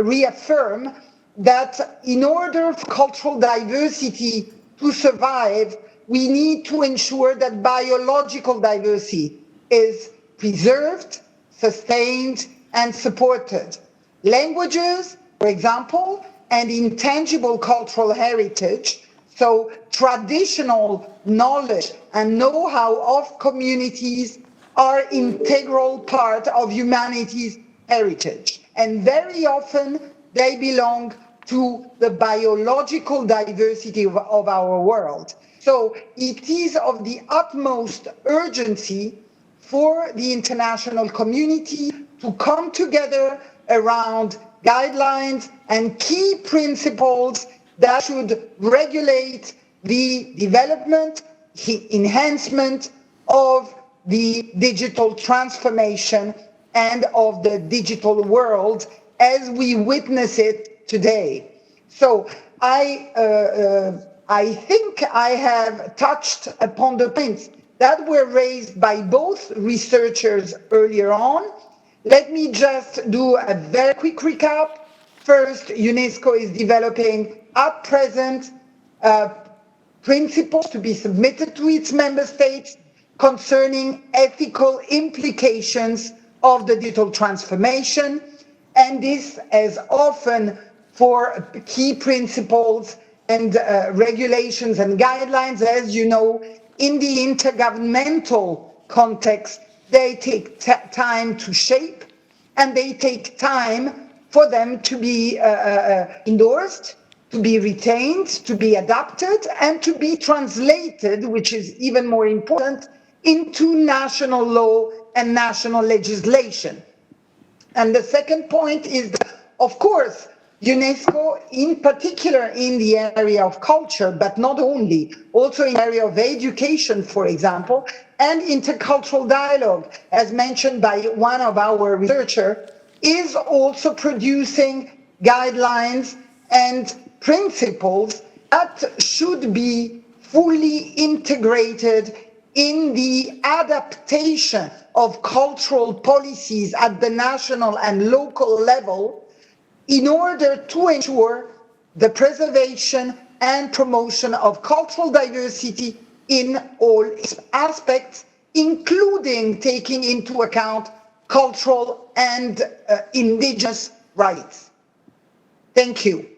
F: reaffirm that in order for cultural diversity to survive, we need to ensure that biological diversity is preserved, sustained, and supported. Languages, for example, and intangible cultural heritage, so traditional knowledge and know-how of communities, are integral part of humanity's heritage. And very often they belong to the biological diversity of our world. So it is of the utmost urgency for the international community to come together around guidelines and key principles that should regulate the development, enhancement of the digital transformation and of the digital world as we witness it today. So I think I have touched upon the points that were raised by both researchers earlier on. Let me just do a very quick recap. First, UNESCO is developing at present principles to be submitted to its member states concerning ethical implications of the digital transformation. And this, as often for key principles and regulations and guidelines, as you know, in the intergovernmental context, they take time to shape, and they take time for them to be endorsed, to be retained, to be adapted, and to be translated, which is even more important, into national law and national legislation. And the second point is that, of course, UNESCO, in particular in the area of culture, but not only, also in the area of education, for example, and intercultural dialogue, as mentioned by one of our researchers, is also producing guidelines and principles that should be fully integrated in the adaptation of cultural policies at the national and local level in order to ensure the preservation and promotion of cultural diversity in all its aspects, including taking into account cultural and indigenous rights. Thank you.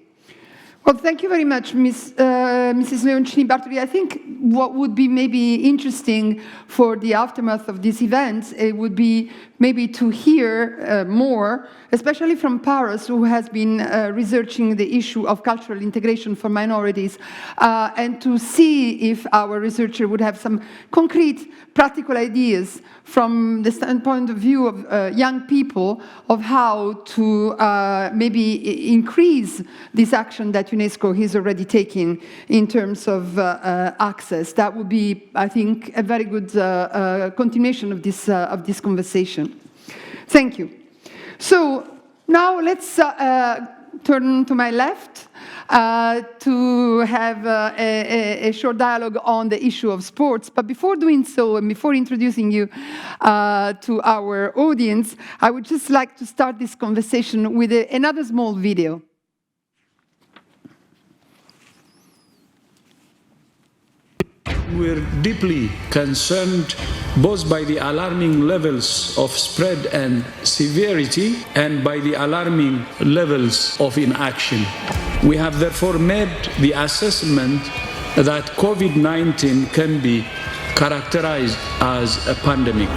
A: Well, thank you very much, Mrs. Leoncini-Bartoli. I think what would be maybe interesting for the aftermath of this event, it would be maybe to hear more, especially from Paris, who has been researching the issue of cultural integration for minorities, and to see if our researcher would have some concrete, practical ideas from the standpoint of view of young people of how to maybe increase this action that UNESCO is already taking in terms of access. That would be, I think, a very good continuation of this conversation. Thank you. So now let's turn to my left to have a short dialogue on the issue of sports. But before doing so, and before introducing you to our audience, I would just like to start this conversation with another small video.
K: We're deeply concerned both by the alarming levels of spread and severity and by the alarming levels of inaction. We have therefore made the assessment that COVID-19 can be characterized as a pandemic.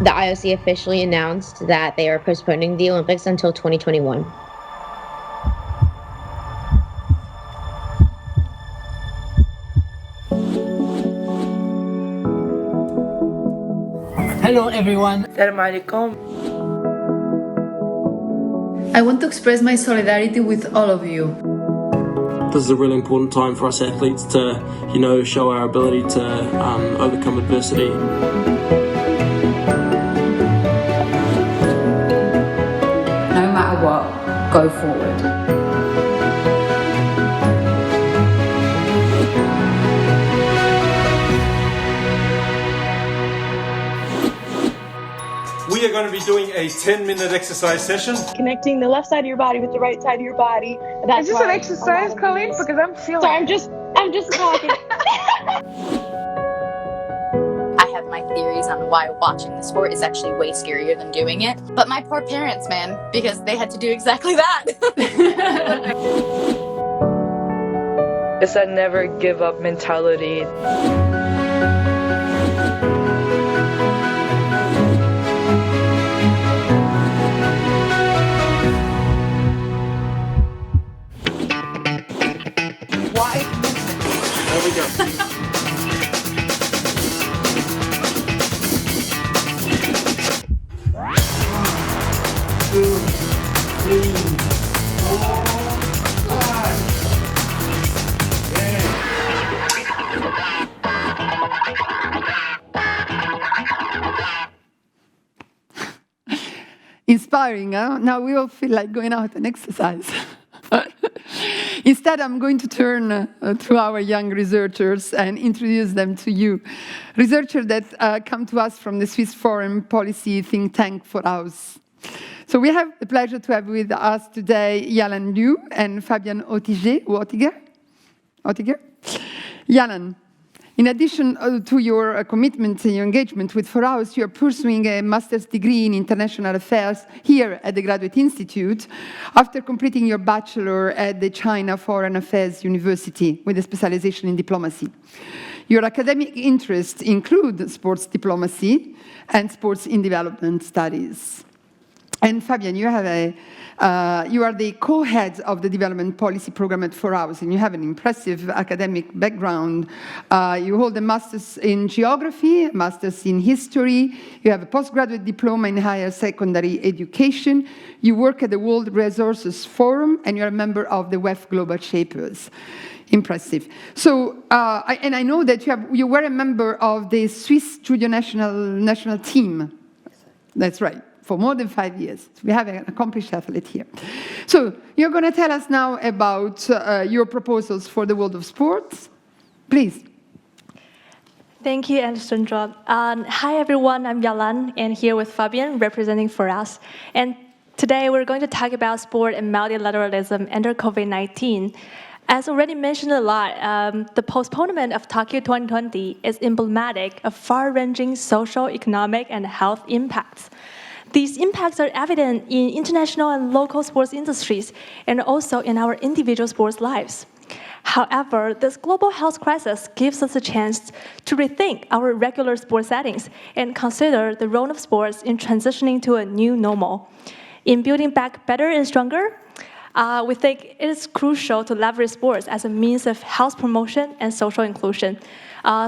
L: The IOC officially announced that they are postponing the Olympics until 2021.
M: Hello everyone.
N: I want to express my solidarity with all of you.
O: This is a really important time for us athletes to, show our ability to overcome adversity.
E: No matter what, go forward.
P: We are going to be doing a 10-minute exercise session.
Q: Connecting the left side of your body with the right side of your body. That's
R: Is this an exercise, Colleen? Because I'm feeling.
Q: Sorry, I'm just talking.
S: I have my theories on why watching the sport is actually way scarier than doing it. But my poor parents, man, because they had to do exactly that.
R: It's that never give up mentality.
P: There we go.
M: 2, 3, 4, 5.
A: Inspiring, huh? Now we all feel like going out and exercise. Instead, I'm going to turn to our young researchers and introduce them to you. Researchers that come to us from the Swiss foreign policy think tank foraus. So we have the pleasure to have with us today Yalan Liu and Fabian Ottiger. Yalan, in addition to your commitment and your engagement with foraus, you are pursuing a master's degree in international affairs here at the Graduate Institute after completing your bachelor at the China Foreign Affairs University with a specialization in diplomacy. Your academic interests include sports diplomacy and sports in development studies. And Fabian, you are the co-head of the development policy program at foraus, and you have an impressive academic background. You hold a master's in geography, a master's in history. You have a postgraduate diploma in higher secondary education. You work at the World Resources Forum, and you're a member of the WEF Global Shapers. Impressive. So, and I know that you were a member of the Swiss judo national team. That's right. For more than 5 years. We have an accomplished athlete here. So you're going to tell us now about your proposals for the world of sports. Please.
T: Thank you, Alessandra. Hi, everyone. I'm Yalan, and here with Fabian, representing foraus. And today we're going to talk about sport and multilateralism under COVID-19. As already mentioned a lot, the postponement of Tokyo 2020 is emblematic of far-ranging social, economic, and health impacts. These impacts are evident in international and local sports industries and also in our individual sports lives. However, this global health crisis gives us a chance to rethink our regular sports settings and consider the role of sports in transitioning to a new normal. In building back better and stronger, we think it is crucial to leverage sports as a means of health promotion and social inclusion.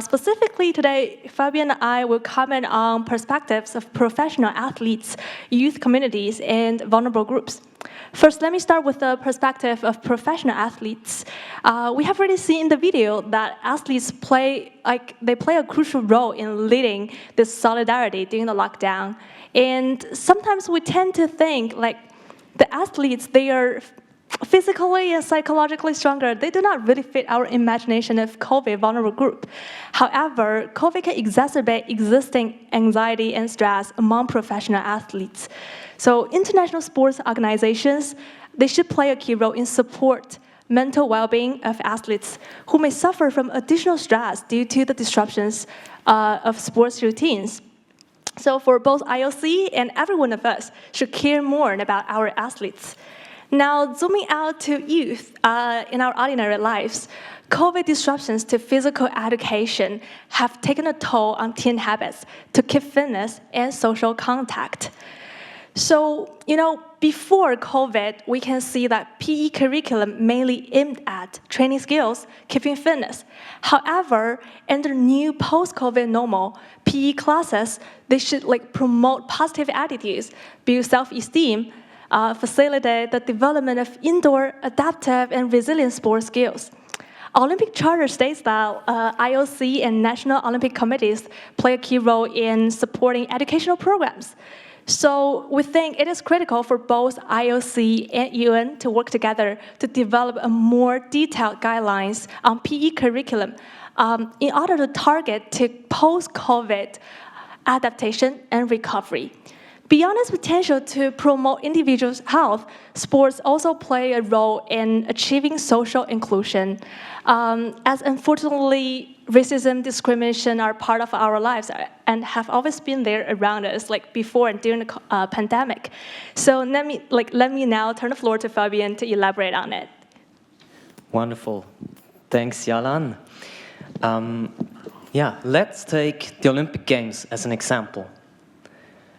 T: Specifically today, Fabian and I will comment on perspectives of professional athletes, youth communities, and vulnerable groups. First, let me start with the perspective of professional athletes. We have already seen in the video that athletes play a crucial role in leading this solidarity during the lockdown. And sometimes we tend to think like the athletes, they are physically and psychologically stronger. They do not really fit our imagination of COVID vulnerable group. However, COVID can exacerbate existing anxiety and stress among professional athletes. So international sports organizations, they should play a key role in support mental well-being of athletes who may suffer from additional stress due to the disruptions of sports routines. So for both IOC and every one of us should care more about our athletes. Now, zooming out to youth in our ordinary lives, COVID disruptions to physical education have taken a toll on teen habits to keep fitness and social contact. So, before COVID, we can see that PE curriculum mainly aimed at training skills, keeping fitness. However, in the new post-COVID normal, PE classes, they should promote positive attitudes, build self-esteem, facilitate the development of indoor, adaptive, and resilient sports skills. Olympic Charter states that IOC and national Olympic committees play a key role in supporting educational programs. So we think it is critical for both IOC and UN to work together to develop a more detailed guidelines on PE curriculum in order to target to post-COVID adaptation and recovery. Beyond its potential to promote individuals' health, sports also play a role in achieving social inclusion. As unfortunately, racism, discrimination are part of our lives and have always been there around us, like before and during the pandemic. So let me now turn the floor to Fabian to elaborate on it.
U: Wonderful. Thanks, Yalan. Let's take the Olympic Games as an example.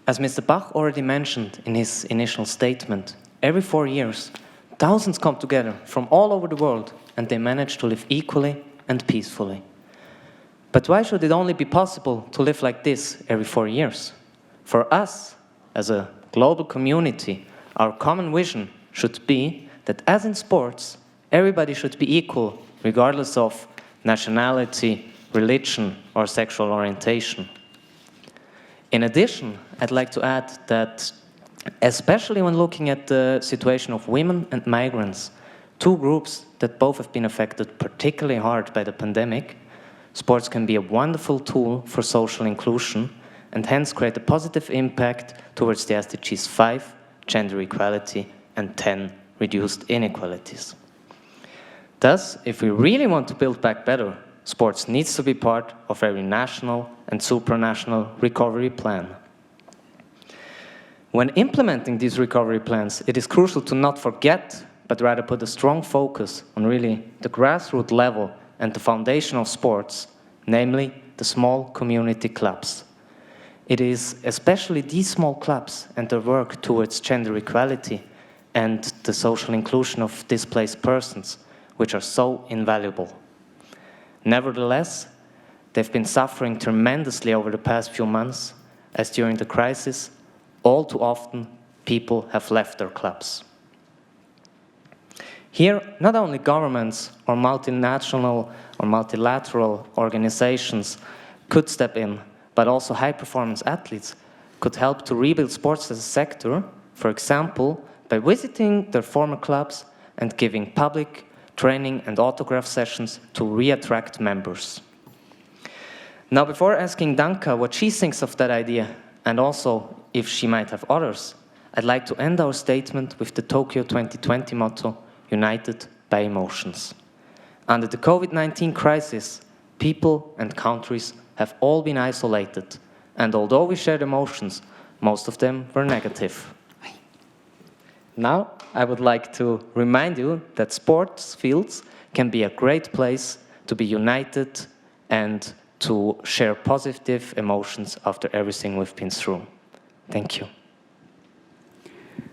U: As Mr. Bach already mentioned in his initial statement, every 4 years, thousands come together from all over the world and they manage to live equally and peacefully. But why should it only be possible to live like this every 4 years? For us, as a global community, our common vision should be that as in sports, everybody should be equal regardless of nationality, religion, or sexual orientation. In addition, I'd like to add that, especially when looking at the situation of women and migrants, two groups that both have been affected particularly hard by the pandemic, sports can be a wonderful tool for social inclusion and hence create a positive impact towards the SDGs 5, gender equality, and 10, reduced inequalities. Thus, if we really want to build back better, sports needs to be part of every national and supranational recovery plan. When implementing these recovery plans, it is crucial to not forget, but rather put a strong focus on really the grassroots level and the foundation of sports, namely the small community clubs. It is especially these small clubs and their work towards gender equality and the social inclusion of displaced persons which are so invaluable. Nevertheless, they've been suffering tremendously over the past few months, as during the crisis, all too often people have left their clubs. Here, not only governments or multinational or multilateral organizations could step in, but also high-performance athletes could help to rebuild sports as a sector, for example, by visiting their former clubs and giving public training and autograph sessions to re-attract members. Now, before asking Danka what she thinks of that idea, and also if she might have others, I'd like to end our statement with the Tokyo 2020 motto, United by Emotions. Under the COVID-19 crisis, people and countries have all been isolated, and although we shared emotions, most of them were negative. Now, I would like to remind you that sports fields can be a great place to be united and to share positive emotions after everything we've been through. Thank you.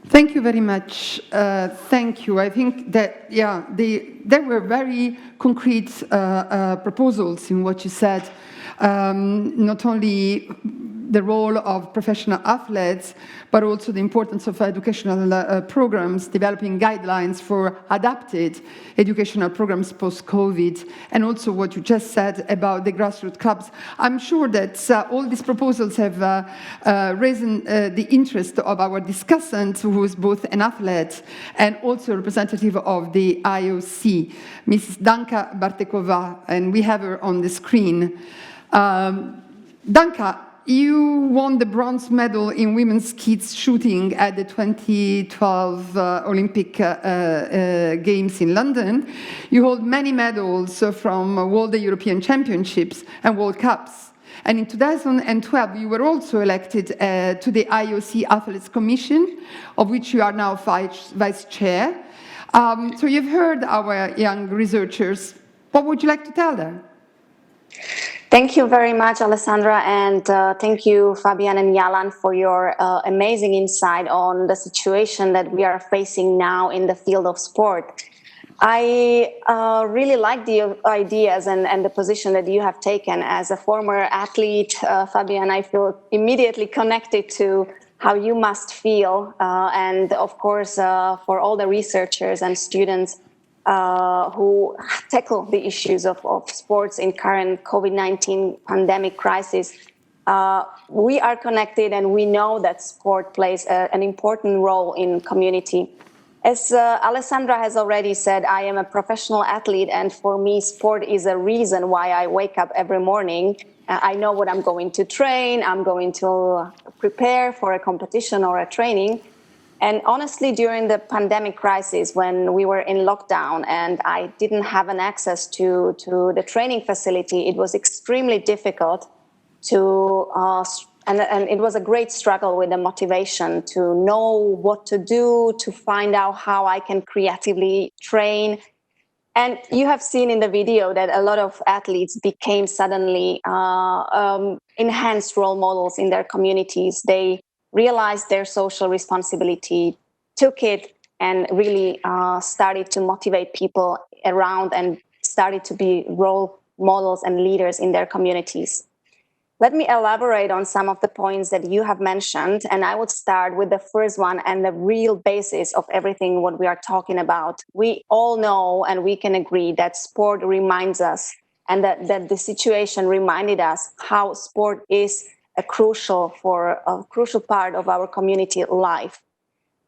A: Thank you very much. Thank you. I think that, yeah, there were very concrete proposals in what you said. Not only the role of professional athletes, but also the importance of educational programs, developing guidelines for adapted educational programs post-COVID, and also what you just said about the grassroots clubs. I'm sure that all these proposals have raised the interest of our discussant, who is both an athlete and also a representative of the IOC, Mrs. Danka Bartekova, and we have her on the screen. Danka, you won the bronze medal in women's skeet shooting at the 2012 Olympic Games in London. You hold many medals from World European Championships and World Cups. And in 2012, you were also elected to the IOC Athletes Commission, of which you are now vice chair. So you've heard our young researchers. What would you like to tell them?
B: Thank you very much, Alessandra, and thank you, Fabian and Yalan, for your amazing insight on the situation that we are facing now in the field of sport. I really like the ideas and the position that you have taken. As a former athlete, Fabian, I feel immediately connected to how you must feel, and of course, for all the researchers and students who tackle the issues of sports in current COVID-19 pandemic crisis. We are connected, and we know that sport plays an important role in community. As Alessandra has already said, I am a professional athlete, and for me, sport is a reason why I wake up every morning. I know what I'm going to train, I'm going to prepare for a competition or a training. And honestly, during the pandemic crisis, when we were in lockdown and I didn't have an access to the training facility, it was extremely difficult to, and it was a great struggle with the motivation to know what to do, to find out how I can creatively train. And you have seen in the video that a lot of athletes became suddenly enhanced role models in their communities. They realized their social responsibility, took it, and really started to motivate people around and started to be role models and leaders in their communities. Let me elaborate on some of the points that you have mentioned, and I would start with the first one and the real basis of everything what we are talking about. We all know and we can agree that sport reminds us, and that the situation reminded us how sport is a crucial part of our community life.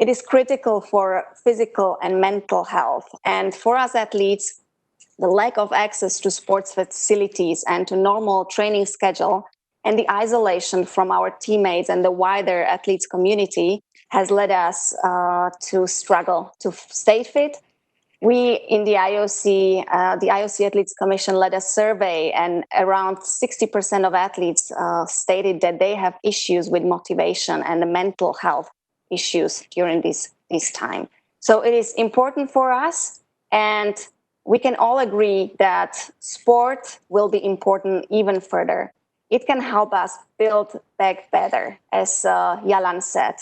B: It is critical for physical and mental health. And for us athletes, the lack of access to sports facilities and to normal training schedule and the isolation from our teammates and the wider athletes community has led us to struggle to stay fit. We in the IOC Athletes Commission led a survey, and around 60% of athletes stated that they have issues with motivation and the mental health issues during this time. So it is important for us, and we can all agree that sport will be important even further. It can help us build back better, as Yalan said.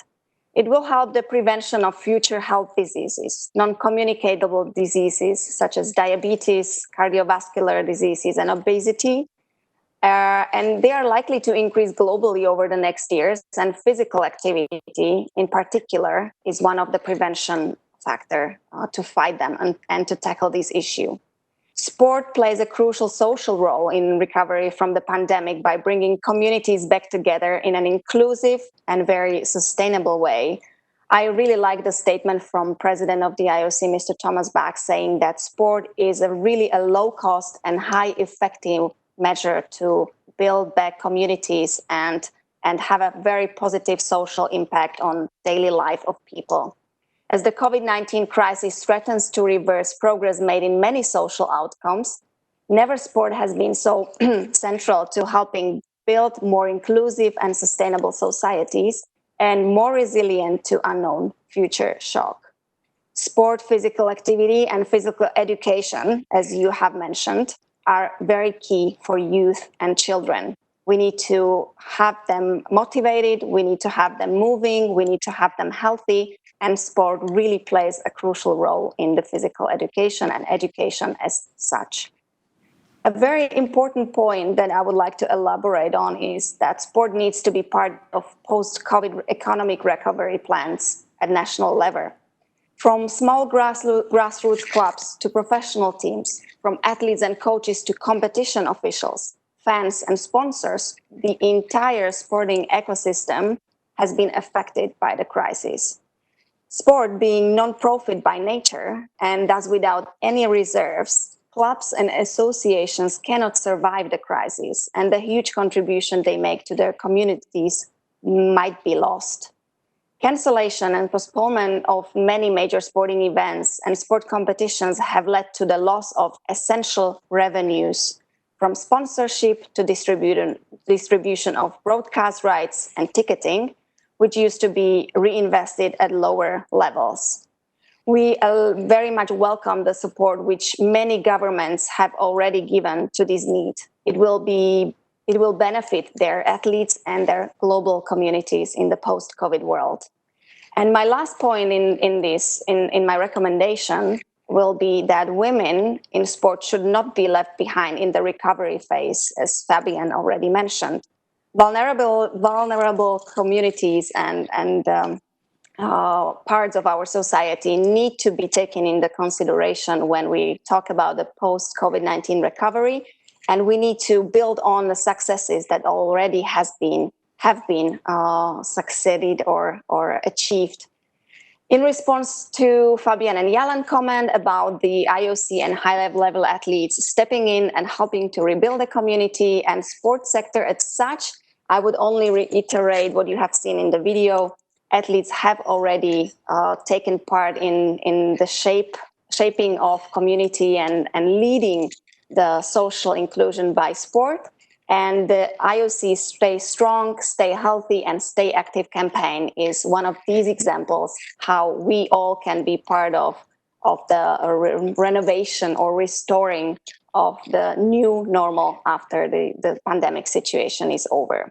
B: It will help the prevention of future health diseases, non-communicable diseases such as diabetes, cardiovascular diseases, and obesity. And they are likely to increase globally over the next years, and physical activity in particular is one of the prevention factors to fight them and to tackle this issue. Sport plays a crucial social role in recovery from the pandemic by bringing communities back together in an inclusive and very sustainable way. I really like the statement from President of the IOC, Mr. Thomas Bach, saying that sport is a low-cost and high-effective measure to build back communities and have a very positive social impact on daily life of people. As the COVID-19 crisis threatens to reverse progress made in many social outcomes, never sport has been so central to helping build more inclusive and sustainable societies and more resilient to unknown future shock. Sport, physical activity, and physical education, as you have mentioned, are very key for youth and children. We need to have them motivated, we need to have them moving, we need to have them healthy, and sport really plays a crucial role in the physical education and education as such. A very important point that I would like to elaborate on is that sport needs to be part of post-COVID economic recovery plans at national level. From small grassroots clubs to professional teams, from athletes and coaches to competition officials, fans and sponsors, the entire sporting ecosystem has been affected by the crisis. Sport being non-profit by nature and thus without any reserves, clubs and associations cannot survive the crisis, and the huge contribution they make to their communities might be lost. Cancellation and postponement of many major sporting events and sport competitions have led to the loss of essential revenues, from sponsorship to distribution of broadcast rights and ticketing, which used to be reinvested at lower levels. We very much welcome the support which many governments have already given to this need. It will benefit their athletes and their global communities in the post-COVID world. And my last point in my recommendation will be that women in sport should not be left behind in the recovery phase, as Fabian already mentioned. Vulnerable communities and parts of our society need to be taken into consideration when we talk about the post-COVID-19 recovery, and we need to build on the successes that already have been succeeded or achieved. In response to Fabian and Yalan comment about the IOC and high-level athletes stepping in and helping to rebuild the community and sports sector as such, I would only reiterate what you have seen in the video. Athletes have already taken part in the shaping of community and leading the social inclusion by sport. And the IOC Stay Strong, Stay Healthy, and Stay Active campaign is one of these examples how we all can be part of the renovation or restoring of the new normal after the pandemic situation is over.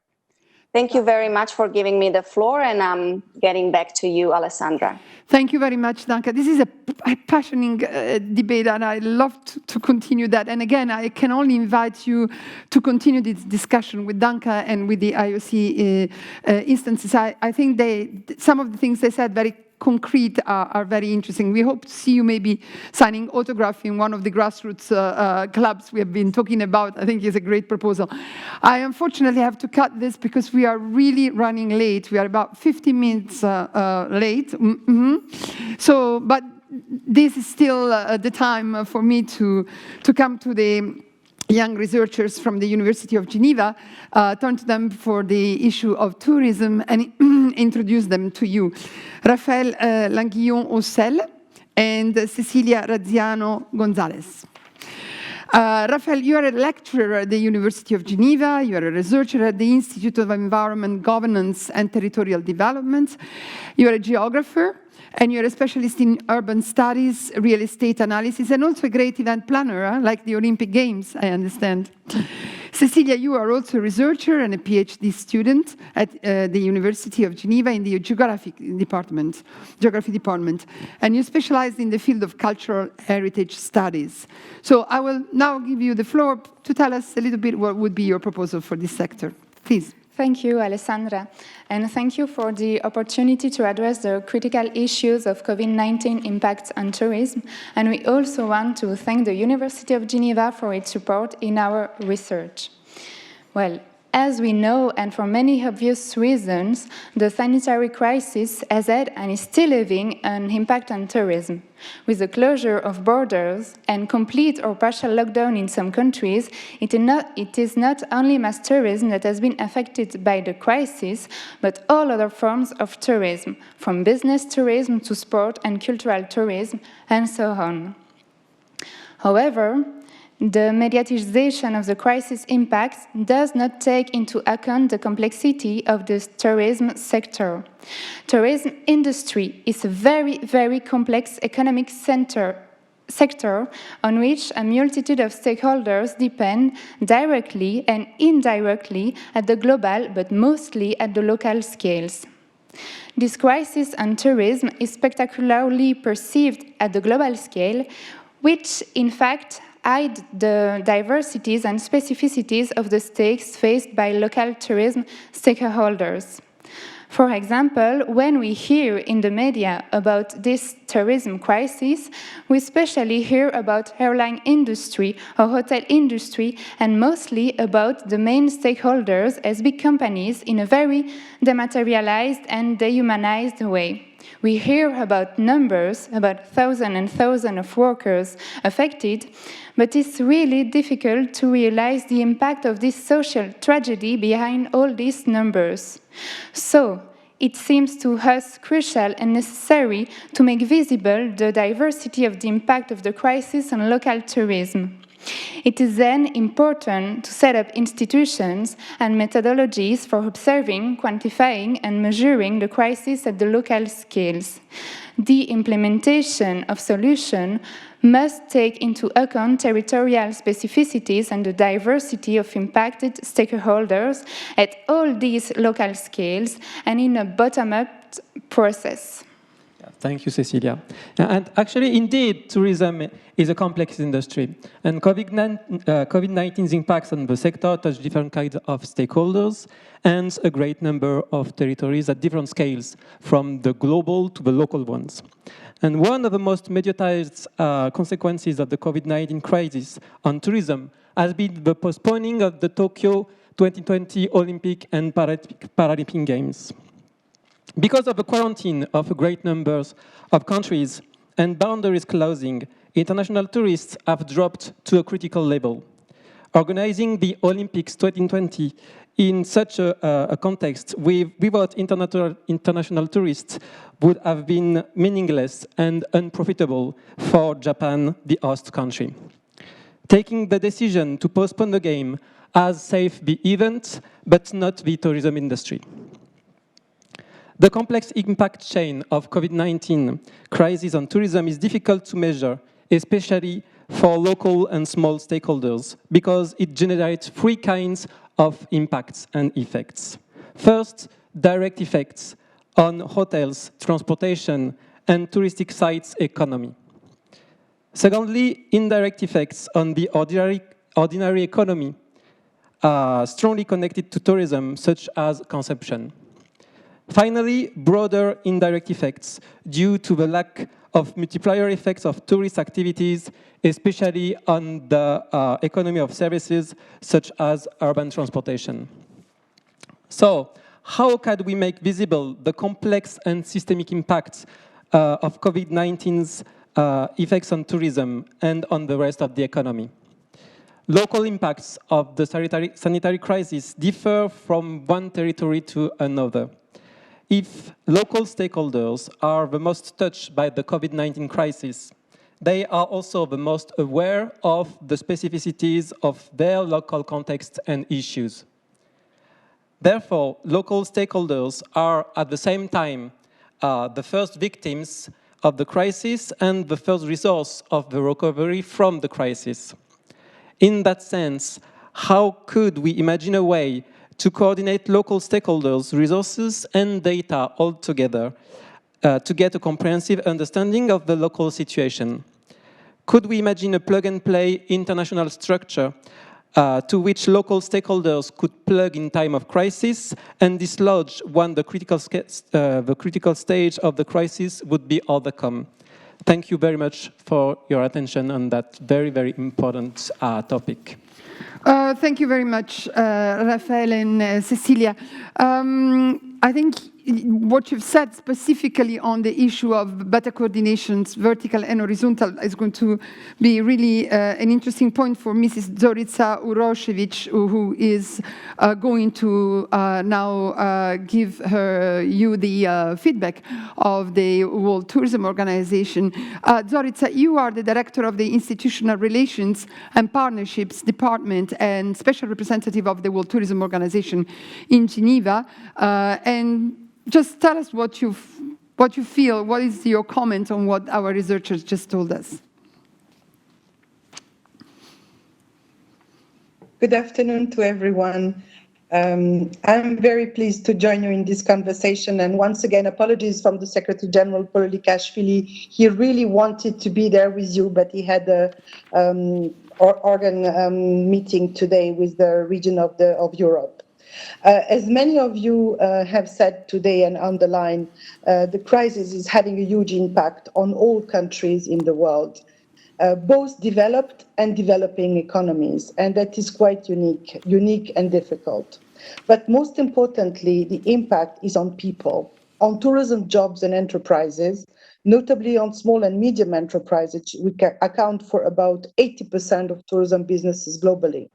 B: Thank you very much for giving me the floor, and I'm getting back to you, Alessandra.
A: Thank you very much, Danka. This is a passionate debate, and I love to continue that. And again, I can only invite you to continue this discussion with Danka and with the IOC instances. I think some of the things they said very concrete are very interesting. We hope to see you maybe signing autograph in one of the grassroots clubs we have been talking about. I think it's a great proposal. I unfortunately have to cut this because we are really running late. We are about 50 minutes late. So, but this is still the time for me to come to the young researchers from the University of Geneva, turn to them for the issue of tourism and introduce them to you. Raphaël Languillon and Cécilia Raziano Gonzalez. Raphaël, you are a lecturer at the University of Geneva, you are a researcher at the Institute of Environment, Governance and Territorial Development, you are a geographer, and you're a specialist in urban studies, real estate analysis, and also a great event planner, like the Olympic Games, I understand. Cécilia, you are also a researcher and a PhD student at the University of Geneva in the Geography department, and you specialize in the field of cultural heritage studies. So I will now give you the floor to tell us a little bit what would be your proposal for this sector. Please.
C: Thank you, Alessandra, and thank you for the opportunity to address the critical issues of COVID-19 impacts on tourism. And we also want to thank the University of Geneva for its support in our research. Well, as we know, and for many obvious reasons, the sanitary crisis has had and is still having an impact on tourism. With the closure of borders and complete or partial lockdown in some countries, it is not only mass tourism that has been affected by the crisis, but all other forms of tourism, from business tourism to sport and cultural tourism, and so on. However, the mediatization of the crisis impacts does not take into account the complexity of the tourism sector. Tourism industry is a very, very complex economic sector on which a multitude of stakeholders depend directly and indirectly at the global, but mostly at the local scales. This crisis on tourism is spectacularly perceived at the global scale, which in fact hide the diversities and specificities of the stakes faced by local tourism stakeholders. For example, when we hear in the media about this tourism crisis, we especially hear about airline industry or hotel industry, and mostly about the main stakeholders as big companies in a very dematerialized and dehumanized way. We hear about numbers, about thousands and thousands of workers affected, but it's really difficult to realize the impact of this social tragedy behind all these numbers. So, it seems to us crucial and necessary to make visible the diversity of the impact of the crisis on local tourism. It is then important to set up institutions and methodologies for observing, quantifying, and measuring the crisis at the local scales. The implementation of solutions must take into account territorial specificities and the diversity of impacted stakeholders at all these local scales and in a bottom-up process.
V: Thank you, Cécilia. And actually, indeed, tourism is a complex industry. And COVID-19's impacts on the sector touch different kinds of stakeholders and a great number of territories at different scales, from the global to the local ones. And one of the most mediatized consequences of the COVID-19 crisis on tourism has been the postponing of the Tokyo 2020 Olympic and Paralympic Games. Because of the quarantine of great numbers of countries and boundaries closing, international tourists have dropped to a critical level. Organizing the Olympics 2020 in such a context without international tourists would have been meaningless and unprofitable for Japan, the host country. Taking the decision to postpone the game has saved the event, but not the tourism industry. The complex impact chain of COVID-19 crisis on tourism is difficult to measure, especially for local and small stakeholders, because it generates three kinds of impacts and effects. First, direct effects on hotels, transportation, and touristic sites economy. Secondly, indirect effects on the ordinary economy, strongly connected to tourism, such as consumption. Finally, broader indirect effects due to the lack of multiplier effects of tourist activities, especially on the economy of services such as urban transportation. So, how can we make visible the complex and systemic impacts of COVID-19's effects on tourism and on the rest of the economy? Local impacts of the sanitary crisis differ from one territory to another. If local stakeholders are the most touched by the COVID-19 crisis, they are also the most aware of the specificities of their local context and issues. Therefore, local stakeholders are at the same time the first victims of the crisis and the first resource of the recovery from the crisis. In that sense, how could we imagine a way to coordinate local stakeholders' resources and data all together to get a comprehensive understanding of the local situation? Could we imagine a plug-and-play international structure to which local stakeholders could plug in time of crisis and dislodge when the critical stage of the crisis would be overcome? Thank you very much for your attention on that very, very important topic.
A: Thank you very much, Raphaël and Cécilia. I think what you've said specifically on the issue of better coordinations, vertical and horizontal, is going to be really an interesting point for Mrs. Zorica Urošević, who is going to now give you the feedback of the World Tourism Organization. Zorica, you are the director of the Institutional Relations and Partnerships Department and special representative of the World Tourism Organization in Geneva. And just tell us what you feel. What is your comment on what our researchers just told us?
D: Good afternoon to everyone. I'm very pleased to join you in this conversation. And once again, apologies from the Secretary General Pololikashvili. He really wanted to be there with you, but he had a organ meeting today with the region of Europe. As many of you have said today and underlined, the crisis is having a huge impact on all countries in the world, both developed and developing economies, and that is quite unique and difficult. But most importantly, the impact is on people, on tourism jobs and enterprises, notably on small and medium enterprises, which account for about 80% of tourism businesses globally.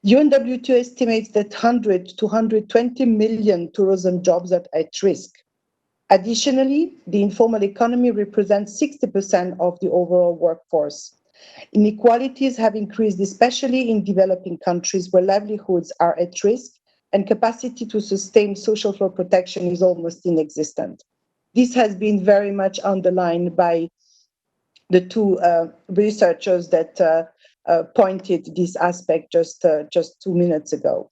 D: UNWTO estimates that 100 to 120 million tourism jobs are at risk. Additionally, the informal economy represents 60% of the overall workforce. Inequalities have increased, especially in developing countries where livelihoods are at risk and capacity to sustain social floor protection is almost inexistent. This has been very much underlined by the two researchers that pointed this aspect just 2 minutes ago.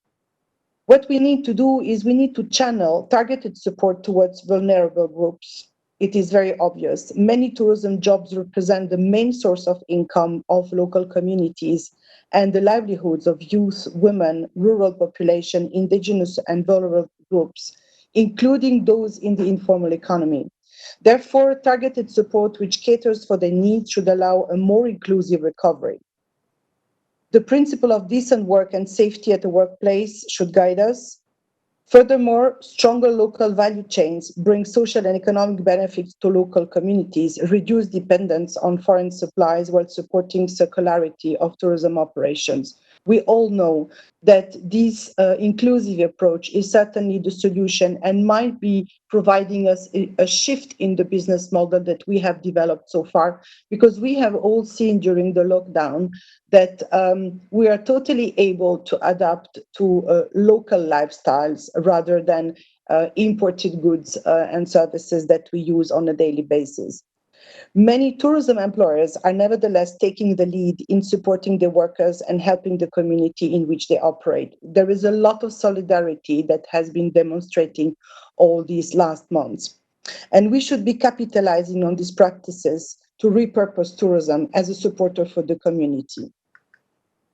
D: What we need to do is we need to channel targeted support towards vulnerable groups. It is very obvious. Many tourism jobs represent the main source of income of local communities and the livelihoods of youth, women, rural population, indigenous and vulnerable groups, including those in the informal economy. Therefore, targeted support which caters for their needs should allow a more inclusive recovery. The principle of decent work and safety at the workplace should guide us. Furthermore, stronger local value chains bring social and economic benefits to local communities, reduce dependence on foreign supplies while supporting circularity of tourism operations. We all know that this inclusive approach is certainly the solution and might be providing us a shift in the business model that we have developed so far, because we have all seen during the lockdown that we are totally able to adapt to local lifestyles rather than imported goods and services that we use on a daily basis. Many tourism employers are nevertheless taking the lead in supporting their workers and helping the community in which they operate. There is a lot of solidarity that has been demonstrating all these last months. And we should be capitalizing on these practices to repurpose tourism as a supporter for the community.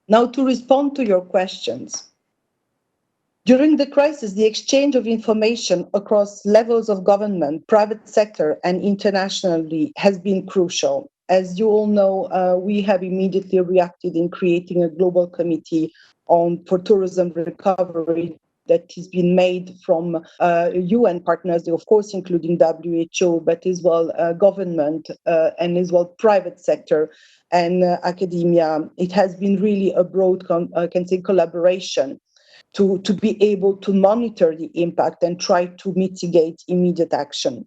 D: Now, to respond to your questions. During the crisis, the exchange of information across levels of government, private sector, and internationally has been crucial. As you all know, we have immediately reacted in creating a global committee for tourism recovery that has been made from UN partners, of course, including WHO, but as well government and as well private sector and academia. It has been really a broad, collaboration to be able to monitor the impact and try to mitigate immediate action.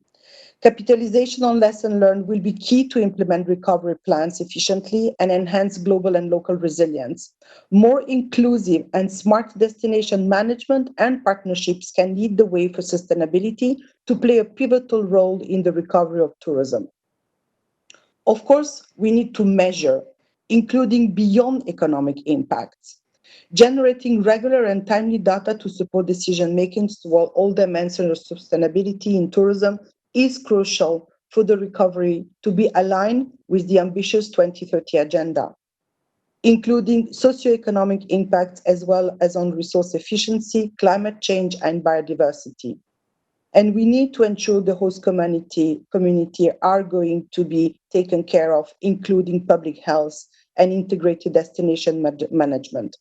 D: Capitalization on lessons learned will be key to implement recovery plans efficiently and enhance global and local resilience. More inclusive and smart destination management and partnerships can lead the way for sustainability to play a pivotal role in the recovery of tourism. Of course, we need to measure, including beyond economic impacts. Generating regular and timely data to support decision-making toward all dimensions of sustainability in tourism is crucial for the recovery to be aligned with the ambitious 2030 agenda, including socioeconomic impacts as well as on resource efficiency, climate change, and biodiversity. And we need to ensure the host community are going to be taken care of, including public health and integrated destination management.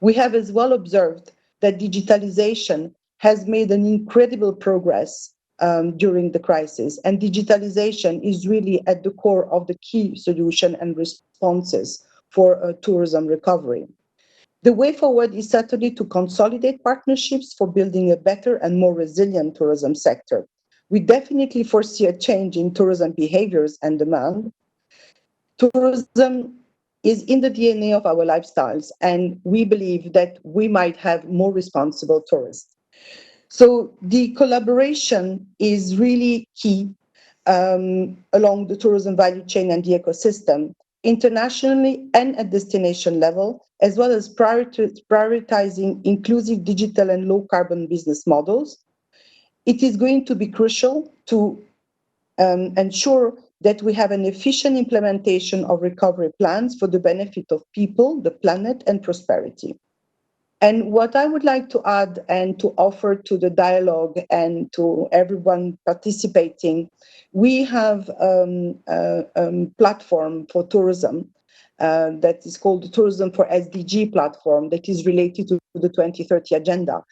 D: We have as well observed that digitalization has made an incredible progress during the crisis, and digitalization is really at the core of the key solution and responses for tourism recovery. The way forward is certainly to consolidate partnerships for building a better and more resilient tourism sector. We definitely foresee a change in tourism behaviors and demand. Tourism is in the DNA of our lifestyles, and we believe that we might have more responsible tourists. So the collaboration is really key along the tourism value chain and the ecosystem, internationally and at destination level, as well as prioritizing inclusive digital and low carbon business models. It is going to be crucial to ensure that we have an efficient implementation of recovery plans for the benefit of people, the planet, and prosperity. And what I would like to add and to offer to the dialogue and to everyone participating, we have a platform for tourism that is called the Tourism for SDG platform that is related to the 2030 agenda.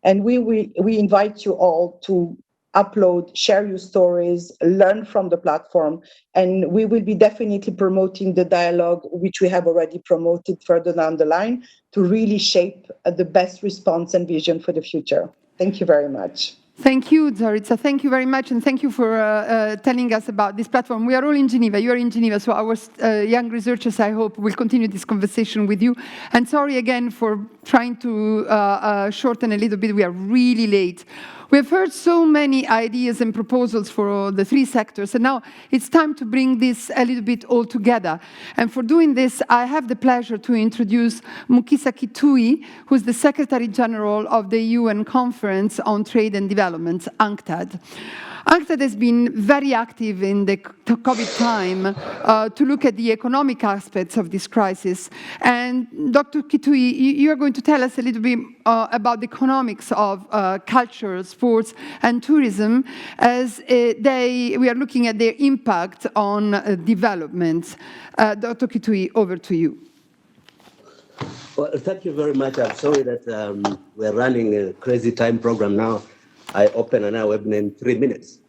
D: And we invite you all to upload, share your stories, learn from the platform, and we will be definitely promoting the dialogue, which we have already promoted further down the line, to really shape the best response and vision for the future. Thank you very much.
A: Thank you, Zaritza. Thank you very much, and thank you for telling us about this platform. We are all in Geneva. You are in Geneva, so our young researchers, I hope, will continue this conversation with you. And sorry again for trying to shorten a little bit. We are really late. We have heard so many ideas and proposals for the three sectors, and now it's time to bring this a little bit all together. And for doing this, I have the pleasure to introduce Mukhisa Kituyi, who is the Secretary General of the UN Conference on Trade and Development, UNCTAD. UNCTAD has been very active in the COVID time to look at the economic aspects of this crisis. And Dr. Kituyi, you are going to tell us a little bit about the economics of culture, sports, and tourism as we are looking at their impact on development. Dr. Kituyi, over to you.
G: Well, thank you very much. I'm sorry that we're running a crazy time program now. I open an webinar in 3 minutes.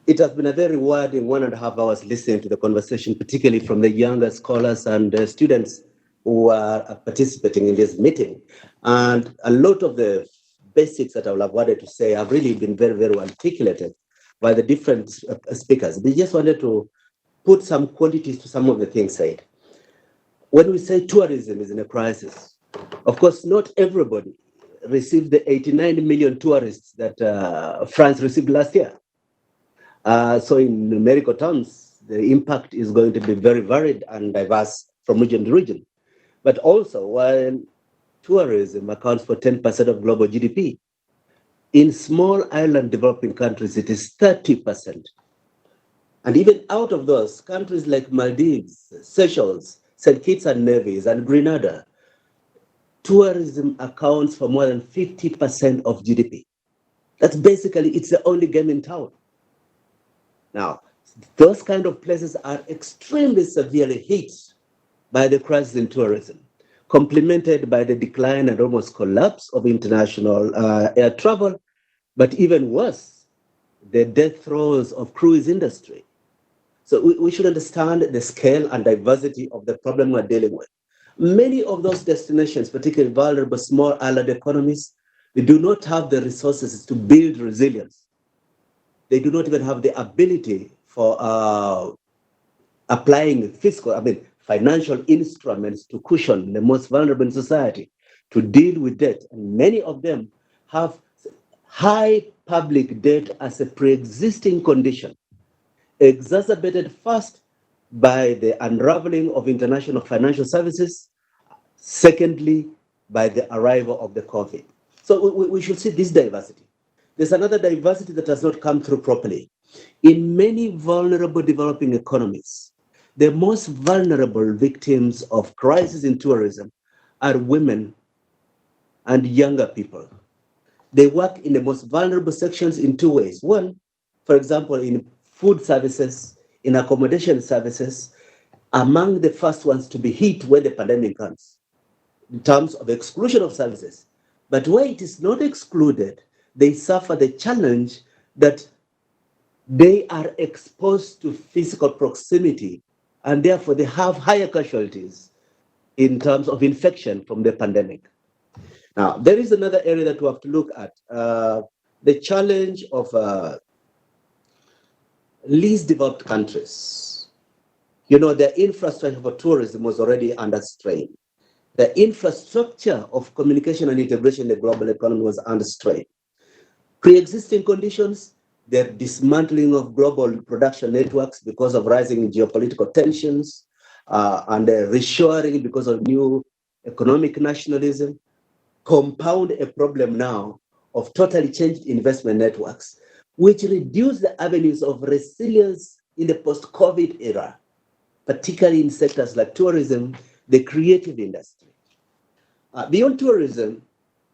G: It has been a very rewarding 1.5 hours listening to the conversation, particularly from the younger scholars and students who are participating in this meeting. And a lot of the basics that I would have wanted to say have really been very, very well articulated by the different speakers. We just wanted to put some quantities to some of the things said. When we say tourism is in a crisis, of course, not everybody received the 89 million tourists that France received last year. So in numerical terms, the impact is going to be very varied and diverse from region to region. But also, while tourism accounts for 10% of global GDP, in small island developing countries, it is 30%. And even out of those, countries like Maldives, Seychelles, St. Kitts and Nevis, and Grenada, tourism accounts for more than 50% of GDP. That's basically, it's the only game in town. Now, those kind of places are extremely severely hit by the crisis in tourism, complemented by the decline and almost collapse of international air travel, but even worse, the death throes of cruise industry. So we should understand the scale and diversity of the problem we're dealing with. Many of those destinations, particularly vulnerable small island economies, they do not have the resources to build resilience. They do not even have the ability for applying financial instruments to cushion the most vulnerable in society, to deal with debt. And many of them have high public debt as a pre-existing condition, exacerbated first by the unraveling of international financial services, secondly, by the arrival of the COVID. So we should see this diversity. There's another diversity that has not come through properly. In many vulnerable developing economies, the most vulnerable victims of crisis in tourism are women and younger people. They work in the most vulnerable sections in two ways. One, for example, in food services, in accommodation services, among the first ones to be hit when the pandemic comes, in terms of exclusion of services. But where it is not excluded, they suffer the challenge that they are exposed to physical proximity, and therefore they have higher casualties in terms of infection from the pandemic. Now, there is another area that we have to look at, the challenge of least developed countries. You know, their infrastructure for tourism was already under strain. The infrastructure of communication and integration in the global economy was under strain. Pre-existing conditions, the dismantling of global production networks because of rising geopolitical tensions, and the reshoring because of new economic nationalism, compound a problem now of totally changed investment networks, which reduce the avenues of resilience in the post-COVID era, particularly in sectors like tourism, the creative industry. Beyond tourism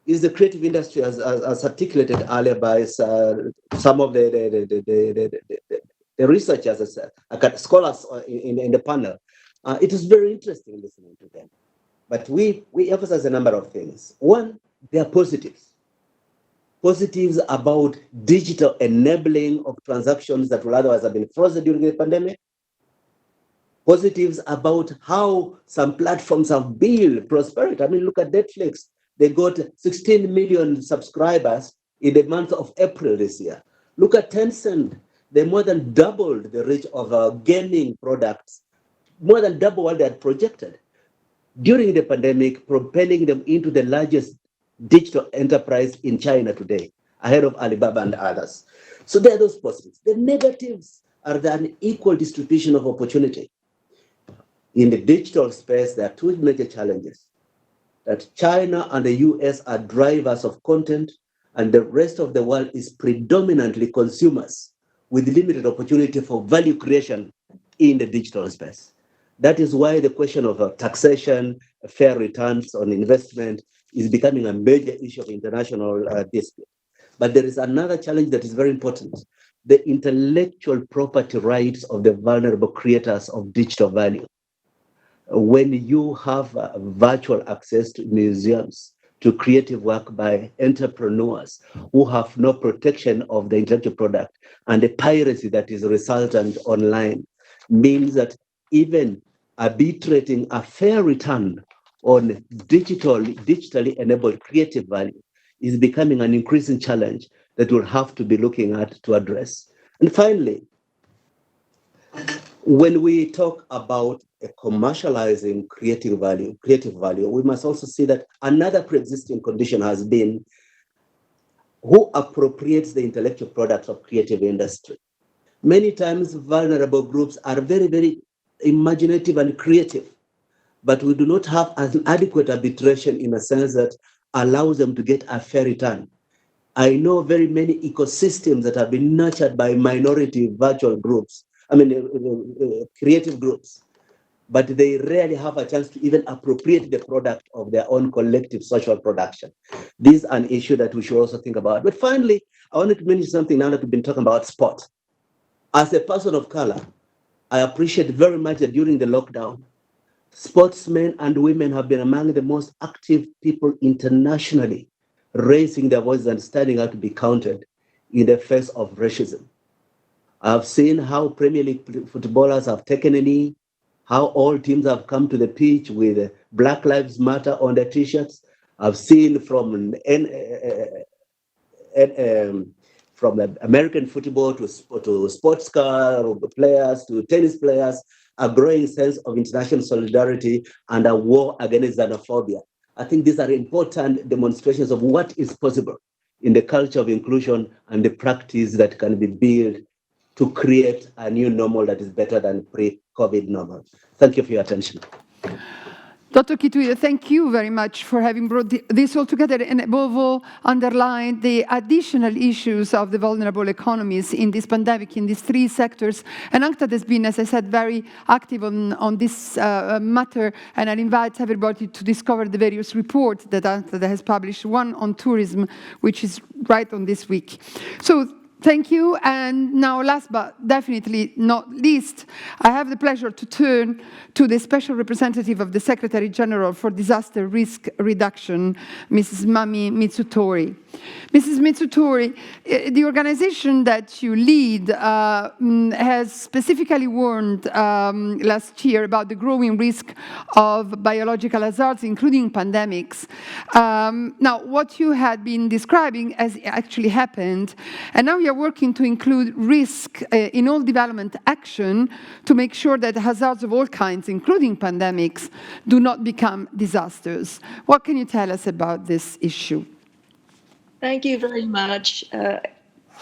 G: is the creative industry, as articulated earlier by some of the researchers, scholars in the panel. It is very interesting listening to them. But we emphasize a number of things. One, there are positives. Positives about digital enabling of transactions that will otherwise have been frozen during the pandemic. Positives about how some platforms have built prosperity. I mean, look at Netflix. They got 16 million subscribers in the month of April this year. Look at Tencent. They more than doubled the reach of gaming products, more than double what they had projected during the pandemic, propelling them into the largest digital enterprise in China today, ahead of Alibaba and others. So there are those positives. The negatives are the unequal distribution of opportunity. In the digital space, there are two major challenges. That China and the US are drivers of content, and the rest of the world is predominantly consumers with limited opportunity for value creation in the digital space. That is why the question of taxation, fair returns on investment is becoming a major issue of international dispute. But there is another challenge that is very important: the intellectual property rights of the vulnerable creators of digital value. When you have virtual access to museums, to creative work by entrepreneurs who have no protection of the intellectual product, and the piracy that is resultant online, means that even arbitrating a fair return on digitally enabled creative value is becoming an increasing challenge that we'll have to be looking at to address. And finally, when we talk about commercializing creative value, we must also see that another pre-existing condition has been who appropriates the intellectual products of creative industry. Many times vulnerable groups are very, very imaginative and creative, but we do not have an adequate arbitration in a sense that allows them to get a fair return. I know very many ecosystems that have been nurtured by minority virtual groups, creative groups, but they rarely have a chance to even appropriate the product of their own collective social production. This is an issue that we should also think about. But finally, I wanted to mention something now that we've been talking about sport. As a person of color, I appreciate very much that during the lockdown, sportsmen and women have been among the most active people internationally, raising their voices and standing out to be counted in the face of racism. I've seen how Premier League footballers have taken a knee, how all teams have come to the pitch with Black Lives Matter on their t-shirts. I've seen from American football to sports car players to tennis players, a growing sense of international solidarity and a war against xenophobia. I think these are important demonstrations of what is possible in the culture of inclusion and the practice that can be built to create a new normal that is better than pre-COVID normal. Thank you for your attention.
A: Dr. Kituyi, thank you very much for having brought this all together and above all underlined the additional issues of the vulnerable economies in this pandemic in these three sectors. And UNCTAD has been, as I said, very active on this matter, and I invite everybody to discover the various reports that UNCTAD has published, one on tourism, which is right on this week. So thank you. And now, last but definitely not least, I have the pleasure to turn to the Special Representative of the Secretary General for Disaster Risk Reduction, Mrs. Mami Mizutori. Mrs. Mizutori, the organization that you lead has specifically warned last year about the growing risk of biological hazards, including pandemics. Now, what you had been describing has actually happened, and now you're working to include risk in all development action to make sure that hazards of all kinds, including pandemics, do not become disasters. What can you tell us about this issue?
Q: Thank you very much,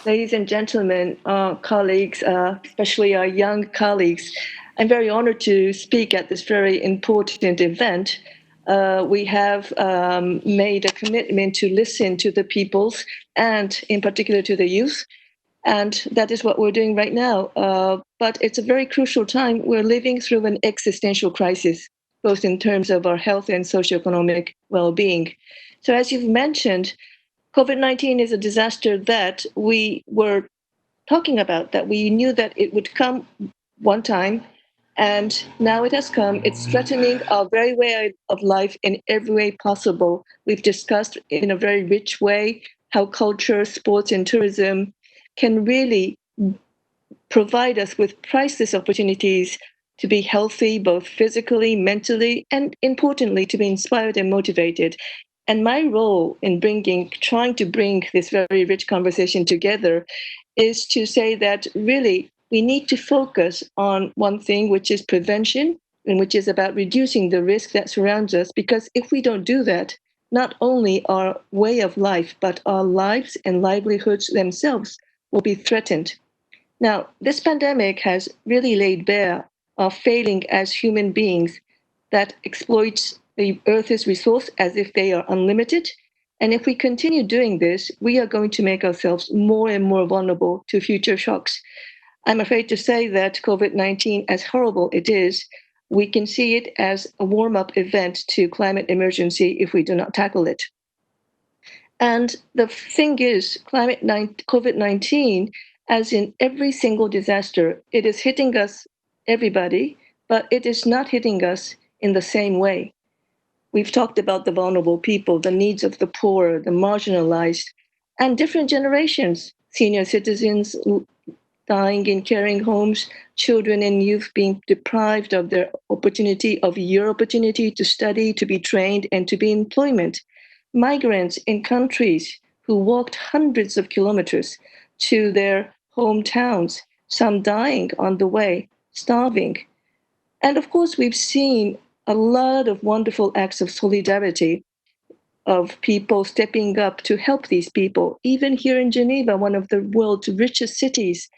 Q: ladies and gentlemen, colleagues, especially our young colleagues. I'm very honored to speak at this very important event. We have made a commitment to listen to the peoples and in particular to the youth. And that is what we're doing right now. But it's a very crucial time. We're living through an existential crisis, both in terms of our health and socioeconomic well-being. So as you've mentioned, COVID-19 is a disaster that we were talking about, that we knew that it would come one time, and now it has come. It's threatening our very way of life in every way possible. We've discussed in a very rich way how culture, sports, and tourism can really provide us with priceless opportunities to be healthy, both physically, mentally, and importantly, to be inspired and motivated. And my role in trying to bring this very rich conversation together is to say that really we need to focus on one thing, which is prevention, and which is about reducing the risk that surrounds us. Because if we don't do that, not only our way of life, but our lives and livelihoods themselves will be threatened. Now, this pandemic has really laid bare our failing as human beings that exploits the Earth's resource as if they are unlimited. And if we continue doing this, we are going to make ourselves more and more vulnerable to future shocks. I'm afraid to say that COVID-19, as horrible it is, we can see it as a warm-up event to climate emergency if we do not tackle it. And the thing is, COVID-19, as in every single disaster, it is hitting us, everybody, but it is not hitting us in the same way. We've talked about the vulnerable people, the needs of the poor, the marginalized, and different generations, senior citizens dying in caring homes, children and youth being deprived of their opportunity, of your opportunity to study, to be trained, and to be in employment. Migrants in countries who walked hundreds of kilometers to their hometowns, some dying on the way, starving. And of course, we've seen a lot of wonderful acts of solidarity of people stepping up to help these people. Even here in Geneva, one of the world's richest cities,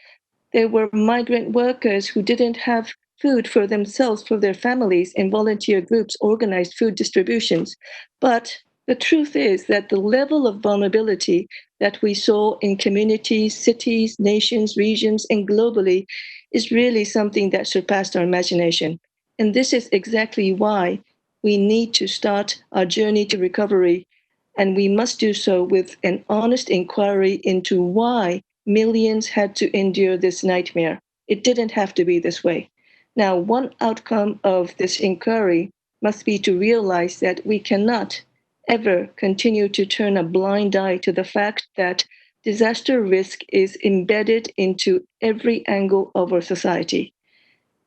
Q: there were migrant workers who didn't have food for themselves, for their families, and volunteer groups organized food distributions. But the truth is that the level of vulnerability that we saw in communities, cities, nations, regions, and globally is really something that surpassed our imagination. And this is exactly why we need to start our journey to recovery. And we must do so with an honest inquiry into why millions had to endure this nightmare. It didn't have to be this way. Now, one outcome of this inquiry must be to realize that we cannot ever continue to turn a blind eye to the fact that disaster risk is embedded into every angle of our society.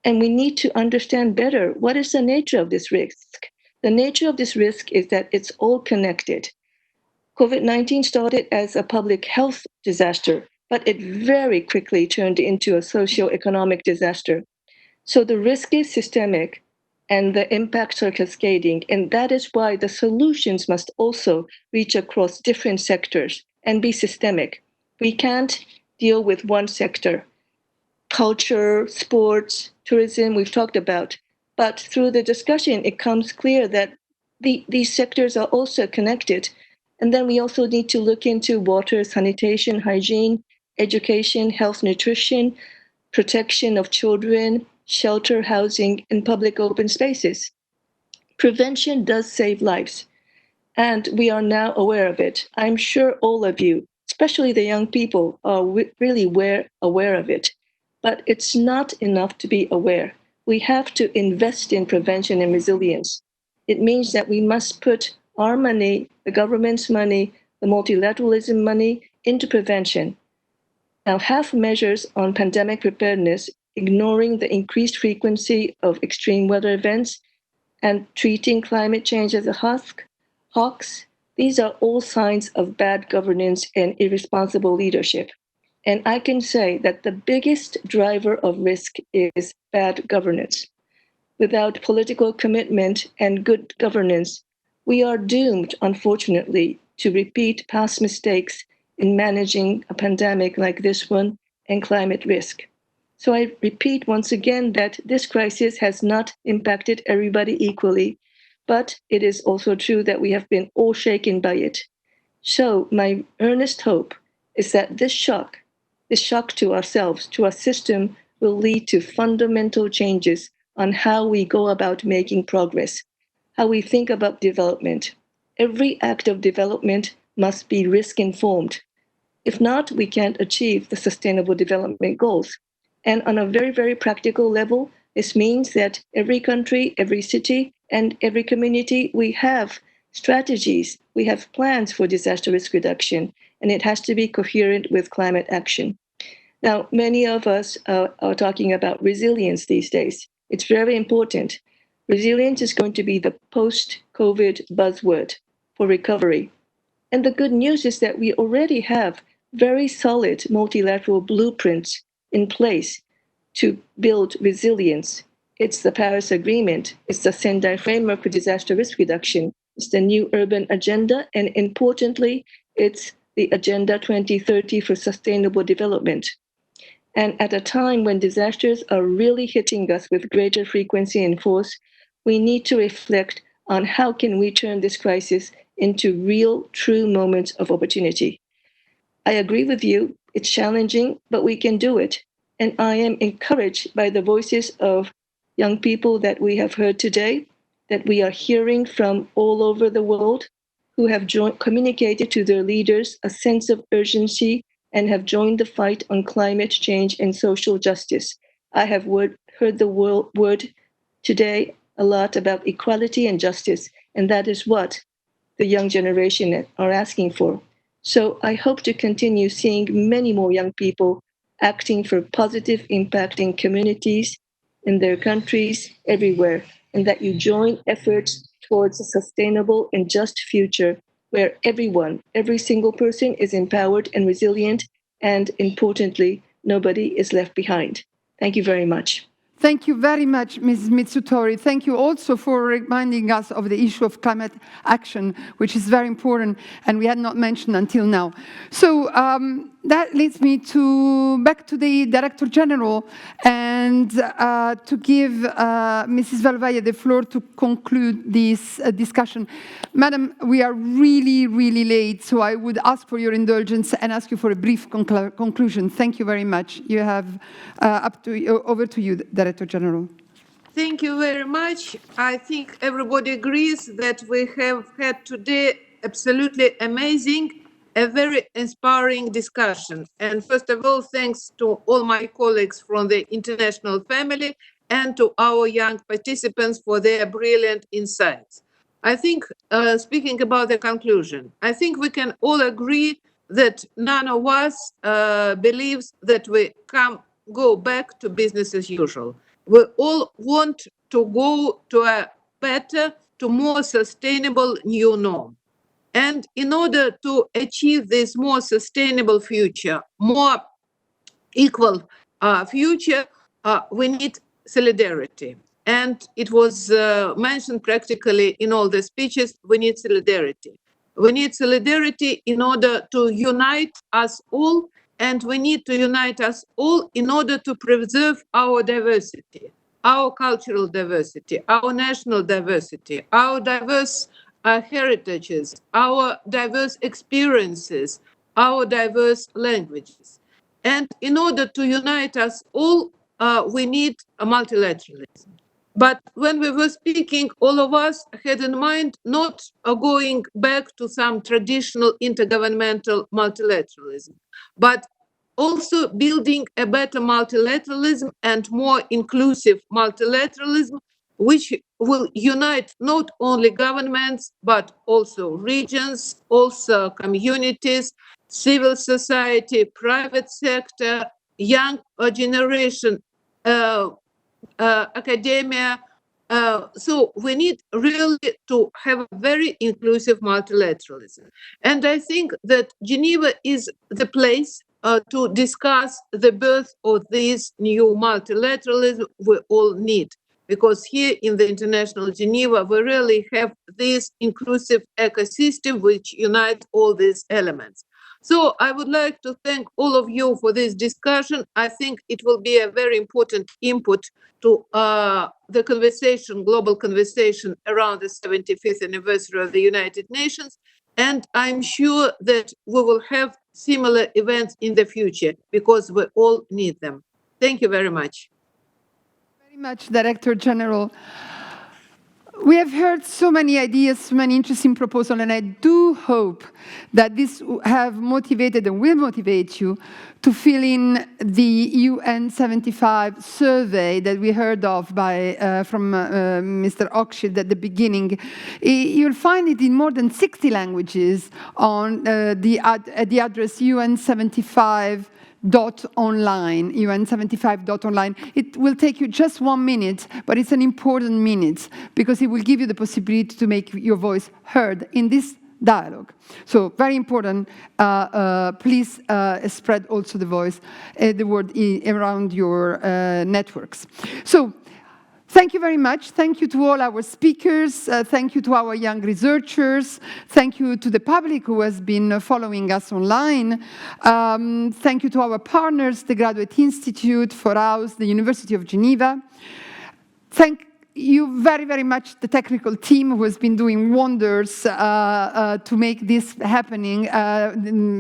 Q: And we need to understand better what is the nature of this risk. The nature of this risk is that it's all connected. COVID-19 started as a public health disaster, but it very quickly turned into a socio-economic disaster. So the risk is systemic and the impacts are cascading. And that is why the solutions must also reach across different sectors and be systemic. We can't deal with one sector. Culture, sports, tourism, we've talked about. But through the discussion, it comes clear that these sectors are also connected. And then we also need to look into water, sanitation, hygiene, education, health, nutrition, protection of children, shelter, housing, and public open spaces. Prevention does save lives, and we are now aware of it. I'm sure all of you, especially the young people, are really aware of it. But it's not enough to be aware. We have to invest in prevention and resilience. It means that we must put our money, the government's money, the multilateralism money into prevention. Now, half measures on pandemic preparedness, ignoring the increased frequency of extreme weather events, and treating climate change as a hoax, these are all signs of bad governance and irresponsible leadership. And I can say that the biggest driver of risk is bad governance. Without political commitment and good governance, we are doomed, unfortunately, to repeat past mistakes in managing a pandemic like this one and climate risk. So I repeat once again that this crisis has not impacted everybody equally, but it is also true that we have been all shaken by it. So my earnest hope is that this shock to ourselves, to our system, will lead to fundamental changes on how we go about making progress, how we think about development. Every act of development must be risk-informed. If not, we can't achieve the Sustainable Development Goals. And on a very, very practical level, this means that every country, every city, and every community, we have strategies, we have plans for disaster risk reduction, and it has to be coherent with climate action. Now, many of us are talking about resilience these days. It's very important. Resilience is going to be the post-COVID buzzword for recovery. And the good news is that we already have very solid multilateral blueprints in place to build resilience. It's the Paris Agreement, it's the Sendai Framework for Disaster Risk Reduction, it's the new Urban Agenda, and importantly, it's the Agenda 2030 for Sustainable Development. And at a time when disasters are really hitting us with greater frequency and force, we need to reflect on how can we turn this crisis into real, true moments of opportunity. I agree with you, it's challenging, but we can do it. And I am encouraged by the voices of young people that we have heard today, that we are hearing from all over the world, who have communicated to their leaders a sense of urgency and have joined the fight on climate change and social justice. I have heard the word today a lot about equality and justice, and that is what the young generation are asking for. So I hope to continue seeing many more young people acting for positive impact in communities, in their countries, everywhere, and that you join efforts towards a sustainable and just future where everyone, every single person is empowered and resilient, and importantly, nobody is left behind. Thank you very much.
A: Thank you very much, Ms. Mizutori. Thank you also for reminding us of the issue of climate action, which is very important and we had not mentioned until now. So that leads me back to the Director General and to give Mrs. Valovaya the floor to conclude this discussion. Madam, we are really, really late, so I would ask for your indulgence and ask you for a brief conclusion. Thank you very much. You have over to you, Director General.
H: Thank you very much. I think everybody agrees that we have had today absolutely amazing, a very inspiring discussion. And first of all, thanks to all my colleagues from the international family and to our young participants for their brilliant insights. I think, speaking about the conclusion, I think we can all agree that none of us believes that we go back to business as usual. We all want to go to a better, to more sustainable new norm. And in order to achieve this more sustainable future, more equal future, we need solidarity. And it was mentioned practically in all the speeches, we need solidarity. We need solidarity in order to unite us all, and we need to unite us all in order to preserve our diversity, our cultural diversity, our national diversity, our diverse heritages, our diverse experiences, our diverse languages. And in order to unite us all, we need a multilateralism. But when we were speaking, all of us had in mind not going back to some traditional intergovernmental multilateralism, but also building a better multilateralism and more inclusive multilateralism, which will unite not only governments, but also regions, also communities, civil society, private sector, young generation, academia. So we need really to have a very inclusive multilateralism. And I think that Geneva is the place to discuss the birth of this new multilateralism we all need. Because here in the International Geneva, we really have this inclusive ecosystem which unites all these elements. So I would like to thank all of you for this discussion. I think it will be a very important input to the conversation, global conversation around the 75th anniversary of the United Nations. And I'm sure that we will have similar events in the future because we all need them. Thank you very much.
A: Very much, Director General. We have heard so many ideas, so many interesting proposals, and I do hope that this have motivated and will motivate you to fill in the UN75 survey that we heard of from Mr. Hochschild at the beginning. You'll find it in more than 60 languages on the address UN75.online, UN75.online. It will take you just 1 minute, but it's an important minute because it will give you the possibility to make your voice heard in this dialogue. So very important. Please spread also the voice, the word around your networks. So thank you very much. Thank you to all our speakers. Thank you to our young researchers. Thank you to the public who has been following us online. Thank you to our partners, the Graduate Institute, foraus, the University of Geneva. Thank you very, very much, the technical team who has been doing wonders to make this happening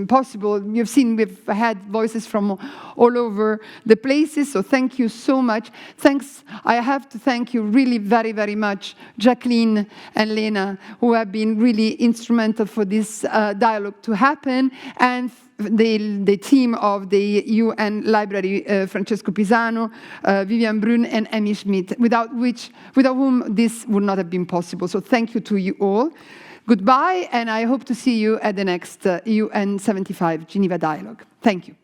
A: possible. You've seen we've had voices from all over the places, so thank you so much. Thanks. I have to thank you really very, very much, Jacqueline and Lena, who have been really instrumental for this dialogue to happen, and the team of the UN Library, Francesco Pisano, Vivian Brun, and Amy Schmidt, without whom this would not have been possible. So thank you to you all. Goodbye, and I hope to see you at the next UN75 Geneva Dialogue. Thank you.